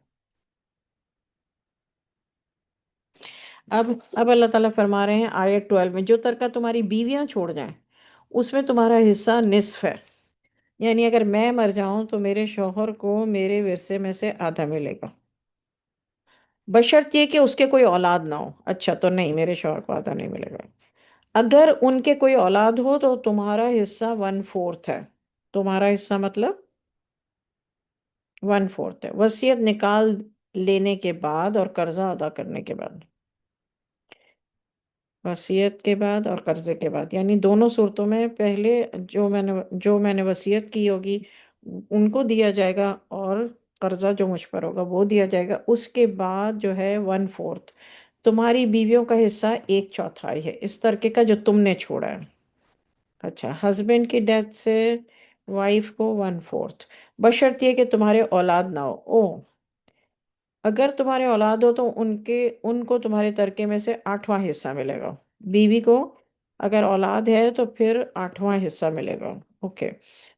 Speaker 1: اب اللہ تعالیٰ فرما رہے ہیں آیت 12 میں، جو ترکہ تمہاری بیویاں چھوڑ جائیں اس میں تمہارا حصہ نصف ہے. یعنی اگر میں مر جاؤں تو میرے شوہر کو میرے ورثے میں سے آدھا ملے گا، بشرط یہ کہ اس کے کوئی اولاد نہ ہو. اچھا، تو نہیں، میرے شوہر کو آدھا نہیں ملے گا. اگر ان کے کوئی اولاد ہو تو تمہارا حصہ 1/4 ہے. تمہارا حصہ مطلب 1/4 ہے، وصیت نکال لینے کے بعد اور قرضہ ادا کرنے کے بعد. وصیت کے بعد اور قرضے کے بعد، یعنی دونوں صورتوں میں پہلے جو میں نے وصیت کی ہوگی ان کو دیا جائے گا، اور قرضہ جو مجھ پر ہوگا وہ دیا جائے گا. اس کے بعد جو ہے 1/4 تمہاری بیویوں کا حصہ 1/4 ہے اس طرح کا جو تم نے چھوڑا ہے. اچھا، ہسبینڈ کی ڈیتھ سے وائف کو 1/4، بشرط یہ کہ تمہارے اولاد نہ ہو. اگر تمہارے اولاد ہو تو ان کو تمہارے ترکے میں سے 8واں حصہ ملے گا. بیوی کو اگر اولاد ہے تو پھر 8واں حصہ ملے گا. اوکے.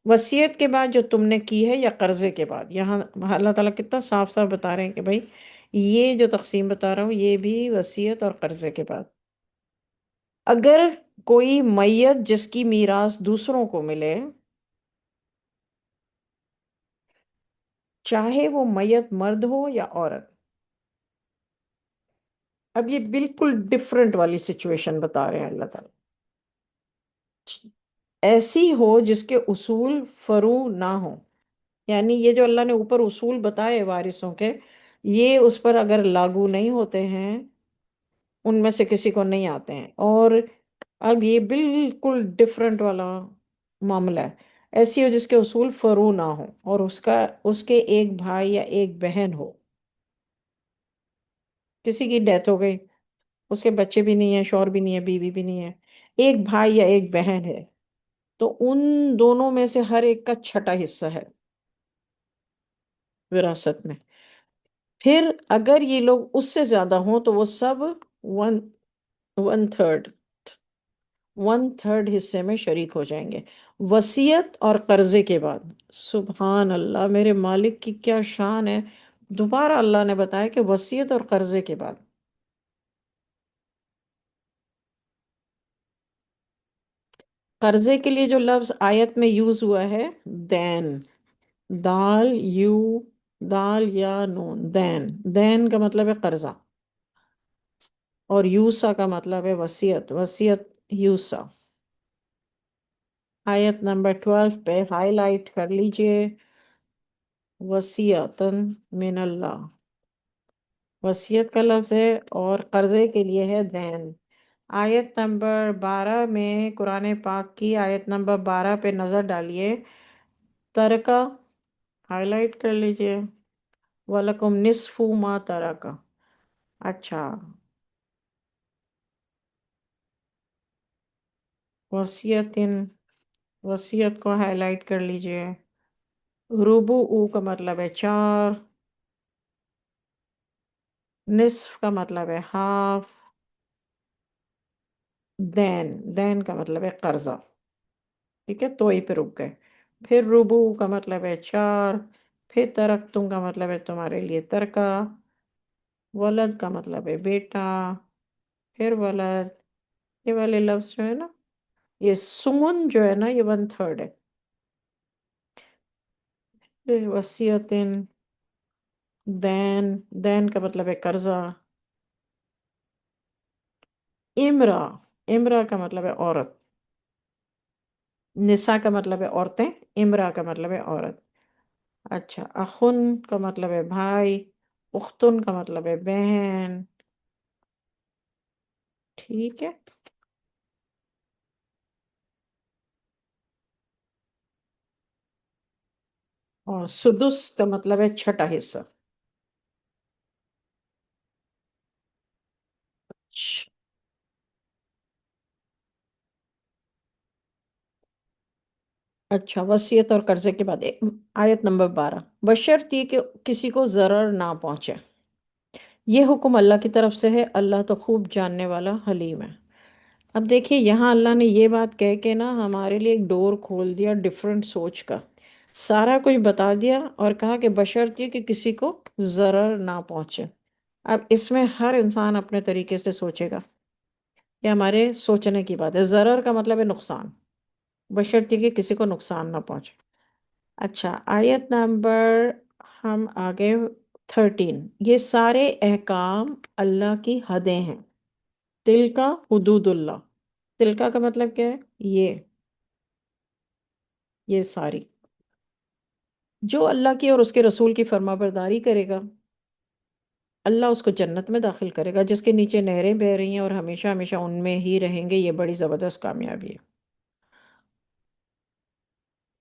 Speaker 1: وصیت کے بعد جو تم نے کی ہے یا قرضے کے بعد، یہاں اللہ تعالیٰ کتنا صاف صاف بتا رہے ہیں کہ بھائی یہ جو تقسیم بتا رہا ہوں یہ بھی وصیت اور قرضے کے بعد. اگر کوئی میت جس کی میراث دوسروں کو ملے، چاہے وہ میت مرد ہو یا عورت، اب یہ بالکل ڈفرینٹ والی سچویشن بتا رہے ہیں اللہ تعالیٰ، ایسی ہو جس کے اصول فرو نہ ہو، یعنی یہ جو اللہ نے اوپر اصول بتائے وارثوں کے، یہ اس پر اگر لاگو نہیں ہوتے ہیں، ان میں سے کسی کو نہیں آتے ہیں، اور اب یہ بالکل ڈفرینٹ والا معاملہ ہے، ایسی ہو جس کے اصول فرو نہ ہو، اور اس کے ایک بھائی یا ایک بہن ہو، کسی کی ڈیتھ ہو گئی، اس کے بچے بھی نہیں ہیں، شوہر بھی نہیں ہے، بیوی بھی نہیں ہے، ایک بھائی یا ایک بہن ہے، تو ان دونوں میں سے ہر ایک کا چھٹا حصہ ہے وراثت میں. پھر اگر یہ لوگ اس سے زیادہ ہوں تو وہ سب one one third one third حصے میں شریک ہو جائیں گے، وصیت اور قرضے کے بعد. سبحان اللہ، میرے مالک کی کیا شان ہے! دوبارہ اللہ نے بتایا کہ وصیت اور قرضے کے بعد. قرضے کے لیے جو لفظ آیت میں یوز ہوا ہے، دین، دال یو، دال یا نون، دین، دین کا مطلب ہے قرضہ، اور یوسا کا مطلب ہے وصیت، وصیت یوسا. آیت نمبر 12 پہ ہائی لائٹ کر لیجئے، وصیتن من اللہ، وصیت کا لفظ ہے، اور قرضے کے لیے ہے دین. آیت نمبر 12 میں قرآن پاک کی آیت نمبر 12 پہ نظر ڈالیے، ترکہ ہائی لائٹ کر لیجئے، وَلَكُمْ نِصْفُ مَا تَرَکَ. اچھا، وصیت، وصیت کو ہائی لائٹ کر لیجئے، ربوع کا مطلب ہے چار، نصف کا مطلب ہے ہاف، دین، دین کا مطلب ہے قرضہ. ٹھیک ہے، تو ہی پہ رک گئے. پھر ربوع کا مطلب ہے چار، پھر ترکتم کا مطلب ہے تمہارے لیے ترکہ، ولد کا مطلب ہے بیٹا، پھر ولد، یہ والے لفظ جو ہے نا، یہ سمن جو ہے نا، یہ ون تھرڈ ہے. پھر وصیتن، دین، دین کا مطلب ہے قرضہ، امرا، امرا کا مطلب ہے عورت، نساء کا مطلب ہے عورتیں، امرا کا مطلب ہے عورت. اچھا، اخن کا مطلب ہے بھائی، اختن کا مطلب ہے بہن. ٹھیک ہے، اور سدس کا مطلب ہے چھٹا حصہ. اچھا، وصیت اور قرضے کے بعد آیت نمبر 12، بشرط یہ کہ کسی کو ضرر نہ پہنچے. یہ حکم اللہ کی طرف سے ہے، اللہ تو خوب جاننے والا حلیم ہے. اب دیکھیے یہاں اللہ نے یہ بات کہہ کے نا ہمارے لیے ایک ڈور کھول دیا ڈیفرنٹ سوچ کا، سارا کچھ بتا دیا اور کہا کہ بشرط یہ کہ کسی کو ضرر نہ پہنچے. اب اس میں ہر انسان اپنے طریقے سے سوچے گا، یہ ہمارے سوچنے کی بات ہے. ضرر کا مطلب ہے نقصان، بشرط یہ کہ کسی کو نقصان نہ پہنچے. اچھا، آیت نمبر، ہم آگے 13، یہ سارے احکام اللہ کی حدیں ہیں. تل کا حدود اللہ، تلکا کا مطلب کیا ہے؟ یہ ساری، جو اللہ کی اور اس کے رسول کی فرما برداری کرے گا، اللہ اس کو جنت میں داخل کرے گا جس کے نیچے نہریں بہہ رہی ہیں، اور ہمیشہ ہمیشہ ان میں ہی رہیں گے. یہ بڑی زبردست کامیابی ہے.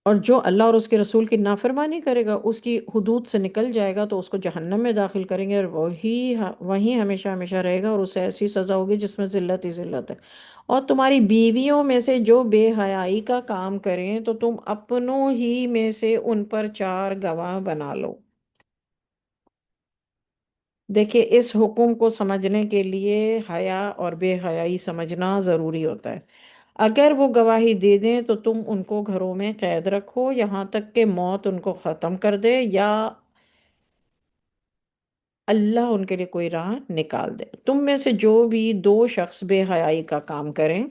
Speaker 1: اور جو اللہ اور اس کے رسول کی نافرمانی کرے گا، اس کی حدود سے نکل جائے گا، تو اس کو جہنم میں داخل کریں گے، اور وہیں ہمیشہ ہمیشہ رہے گا، اور اسے ایسی سزا ہوگی جس میں ذلت ہی ذلت ہے. اور تمہاری بیویوں میں سے جو بے حیائی کا کام کریں تو تم اپنوں ہی میں سے ان پر 4 گواہ بنا لو. دیکھیے اس حکم کو سمجھنے کے لیے حیا اور بے حیائی سمجھنا ضروری ہوتا ہے. اگر وہ گواہی دے دیں تو تم ان کو گھروں میں قید رکھو یہاں تک کہ موت ان کو ختم کر دے، یا اللہ ان کے لیے کوئی راہ نکال دے۔ تم میں سے جو بھی دو شخص بے حیائی کا کام کریں،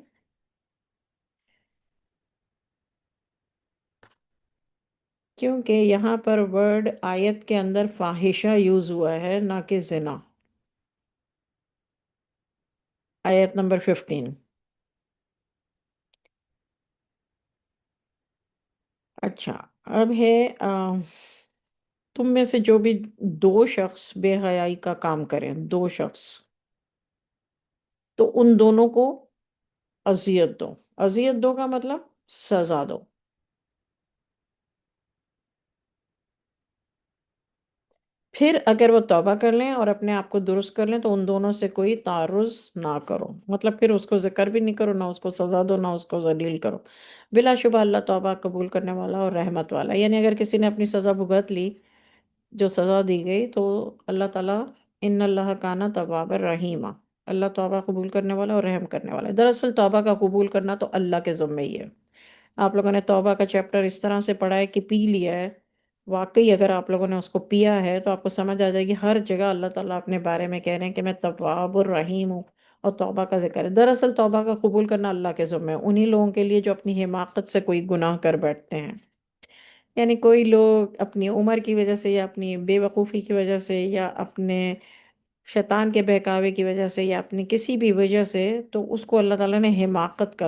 Speaker 1: کیونکہ یہاں پر ورڈ آیت کے اندر فاحشہ یوز ہوا ہے نہ کہ زنا۔ آیت نمبر 15۔ اچھا، اب ہے تم میں سے جو بھی دو شخص بے حیائی کا کام کریں، دو شخص، تو ان دونوں کو اذیت دو۔ اذیت دو کا مطلب سزا دو۔ پھر اگر وہ توبہ کر لیں اور اپنے آپ کو درست کر لیں تو ان دونوں سے کوئی تعرض نہ کرو، مطلب پھر اس کو ذکر بھی نہیں کرو، نہ اس کو سزا دو، نہ اس کو ذلیل کرو۔ بلا شبہ اللہ توبہ قبول کرنے والا اور رحمت والا، یعنی اگر کسی نے اپنی سزا بھگت لی، جو سزا دی گئی، تو اللہ تعالیٰ ان اللہ کانا تواب الرحیمہ، اللہ توبہ قبول کرنے والا اور رحم کرنے والا ہے۔ دراصل توبہ کا قبول کرنا تو اللہ کے ذمہ ہی ہے۔ آپ لوگوں نے توبہ کا چیپٹر اس طرح سے پڑھا ہے کہ پی لیا ہے، واقعی اگر آپ لوگوں نے اس کو پیا ہے تو آپ کو سمجھ آ جائے گی ہر جگہ اللہ تعالیٰ اپنے بارے میں کہہ رہے ہیں کہ میں تواب الرحیم ہوں، اور توبہ کا ذکر ہے۔ دراصل توبہ کا قبول کرنا اللہ کے ذمہ ہے، انہی لوگوں کے لیے جو اپنی حماقت سے کوئی گناہ کر بیٹھتے ہیں۔ یعنی کوئی لوگ اپنی عمر کی وجہ سے یا اپنی بے وقوفی کی وجہ سے یا اپنے شیطان کے بہکاوے کی وجہ سے یا اپنی کسی بھی وجہ سے، تو اس کو اللہ تعالیٰ نے حماقت کا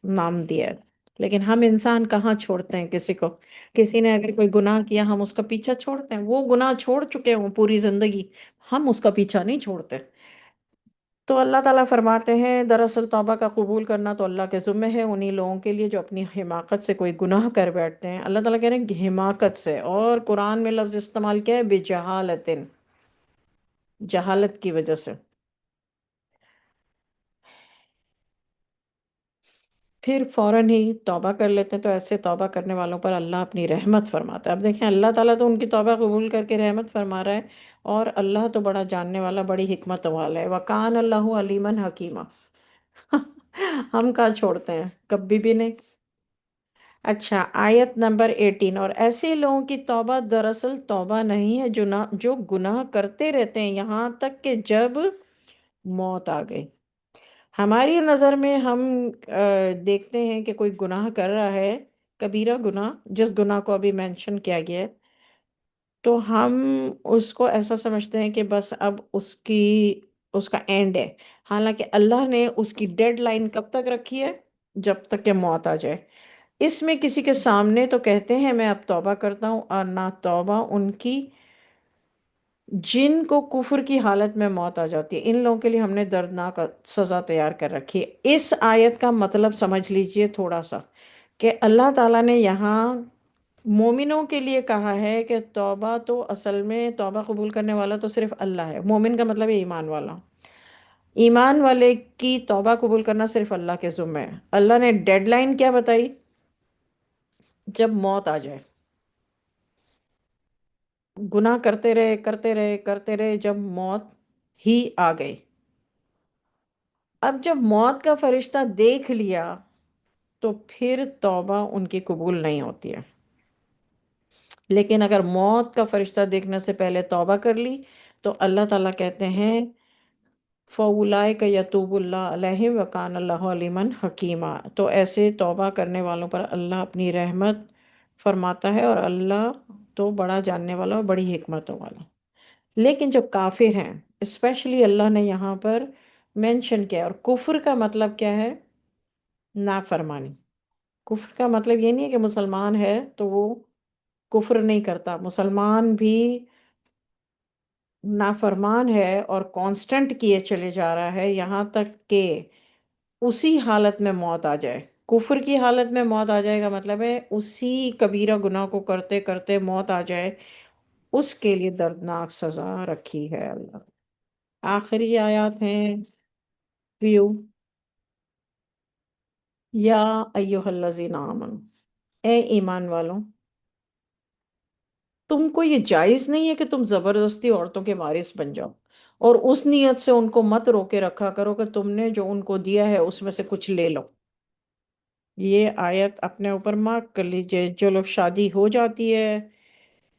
Speaker 1: نام دیا ہے۔ لیکن ہم انسان کہاں چھوڑتے ہیں کسی کو؟ کسی نے اگر کوئی گناہ کیا ہم اس کا پیچھا چھوڑتے ہیں؟ وہ گناہ چھوڑ چکے ہوں پوری زندگی، ہم اس کا پیچھا نہیں چھوڑتے۔ تو اللہ تعالیٰ فرماتے ہیں دراصل توبہ کا قبول کرنا تو اللہ کے ذمہ ہے انہی لوگوں کے لیے جو اپنی حماقت سے کوئی گناہ کر بیٹھتے ہیں۔ اللہ تعالیٰ کہہ رہے ہیں کہ حماقت سے، اور قرآن میں لفظ استعمال کیا ہے؟ بجہالتن، جہالت کی وجہ سے۔ پھر فوراً ہی توبہ کر لیتے ہیں، تو ایسے توبہ کرنے والوں پر اللہ اپنی رحمت فرماتا ہے۔ اب دیکھیں اللہ تعالیٰ تو ان کی توبہ قبول کر کے رحمت فرما رہا ہے، اور اللہ تو بڑا جاننے والا، بڑی حکمت والا ہے۔ وَقَانَ اللَّهُ عَلِيمًا حَكِيمًا۔ ہم کہاں چھوڑتے ہیں؟ کبھی بھی نہیں۔ اچھا، آیت نمبر 18۔ اور ایسے لوگوں کی توبہ دراصل توبہ نہیں ہے جو گناہ کرتے رہتے ہیں یہاں تک کہ جب موت آ گئی۔ ہماری نظر میں ہم دیکھتے ہیں کہ کوئی گناہ کر رہا ہے، کبیرہ گناہ، جس گناہ کو ابھی مینشن کیا گیا ہے، تو ہم اس کو ایسا سمجھتے ہیں کہ بس اب اس کا اینڈ ہے۔ حالانکہ اللہ نے اس کی ڈیڈ لائن کب تک رکھی ہے؟ جب تک کہ موت آ جائے۔ اس میں کسی کے سامنے تو کہتے ہیں میں اب توبہ کرتا ہوں، اور نہ توبہ ان کی جن کو کفر کی حالت میں موت آ جاتی ہے، ان لوگوں کے لیے ہم نے دردناک سزا تیار کر رکھی ہے۔ اس آیت کا مطلب سمجھ لیجئے تھوڑا سا، کہ اللہ تعالیٰ نے یہاں مومنوں کے لیے کہا ہے کہ توبہ تو اصل میں توبہ قبول کرنے والا تو صرف اللہ ہے۔ مومن کا مطلب ہے ایمان والا۔ ایمان والے کی توبہ قبول کرنا صرف اللہ کے ذمہ ہے۔ اللہ نے ڈیڈ لائن کیا بتائی؟ جب موت آ جائے۔ گناہ کرتے رہے کرتے رہے کرتے رہے، جب موت ہی آ گئی۔ اب جب موت کا فرشتہ دیکھ لیا تو پھر توبہ ان کی قبول نہیں ہوتی ہے۔ لیکن اگر موت کا فرشتہ دیکھنے سے پہلے توبہ کر لی تو اللہ تعالیٰ کہتے ہیں فَأُولَئِكَ يَتُوبُ اللَّهُ عَلَيْهِمْ وَكَانَ اللَّهُ عَلِيمًا حَكِيمًا۔ تو ایسے توبہ کرنے والوں پر اللہ اپنی رحمت فرماتا ہے، اور اللہ تو بڑا جاننے والا اور بڑی حکمتوں والا۔ لیکن جو کافر ہیں، اسپیشلی اللہ نے یہاں پر مینشن کیا، اور کفر کا مطلب کیا ہے؟ نافرمانی۔ کفر کا مطلب یہ نہیں ہے کہ مسلمان ہے تو وہ کفر نہیں کرتا، مسلمان بھی نافرمان ہے اور کانسٹنٹ کیے چلے جا رہا ہے یہاں تک کہ اسی حالت میں موت آ جائے۔ کفر کی حالت میں موت آ جائے گا مطلب ہے اسی کبیرہ گناہ کو کرتے کرتے موت آ جائے، اس کے لیے دردناک سزا رکھی ہے اللہ۔ آخری آیات ہیں ویو، یا ایہا الذین آمنوا، اے ایمان والوں، تم کو یہ جائز نہیں ہے کہ تم زبردستی عورتوں کے وارث بن جاؤ، اور اس نیت سے ان کو مت روکے رکھا کرو کہ تم نے جو ان کو دیا ہے اس میں سے کچھ لے لو۔ یہ آیت اپنے اوپر مارک کر لیجئے۔ جو لوگ شادی ہو جاتی ہے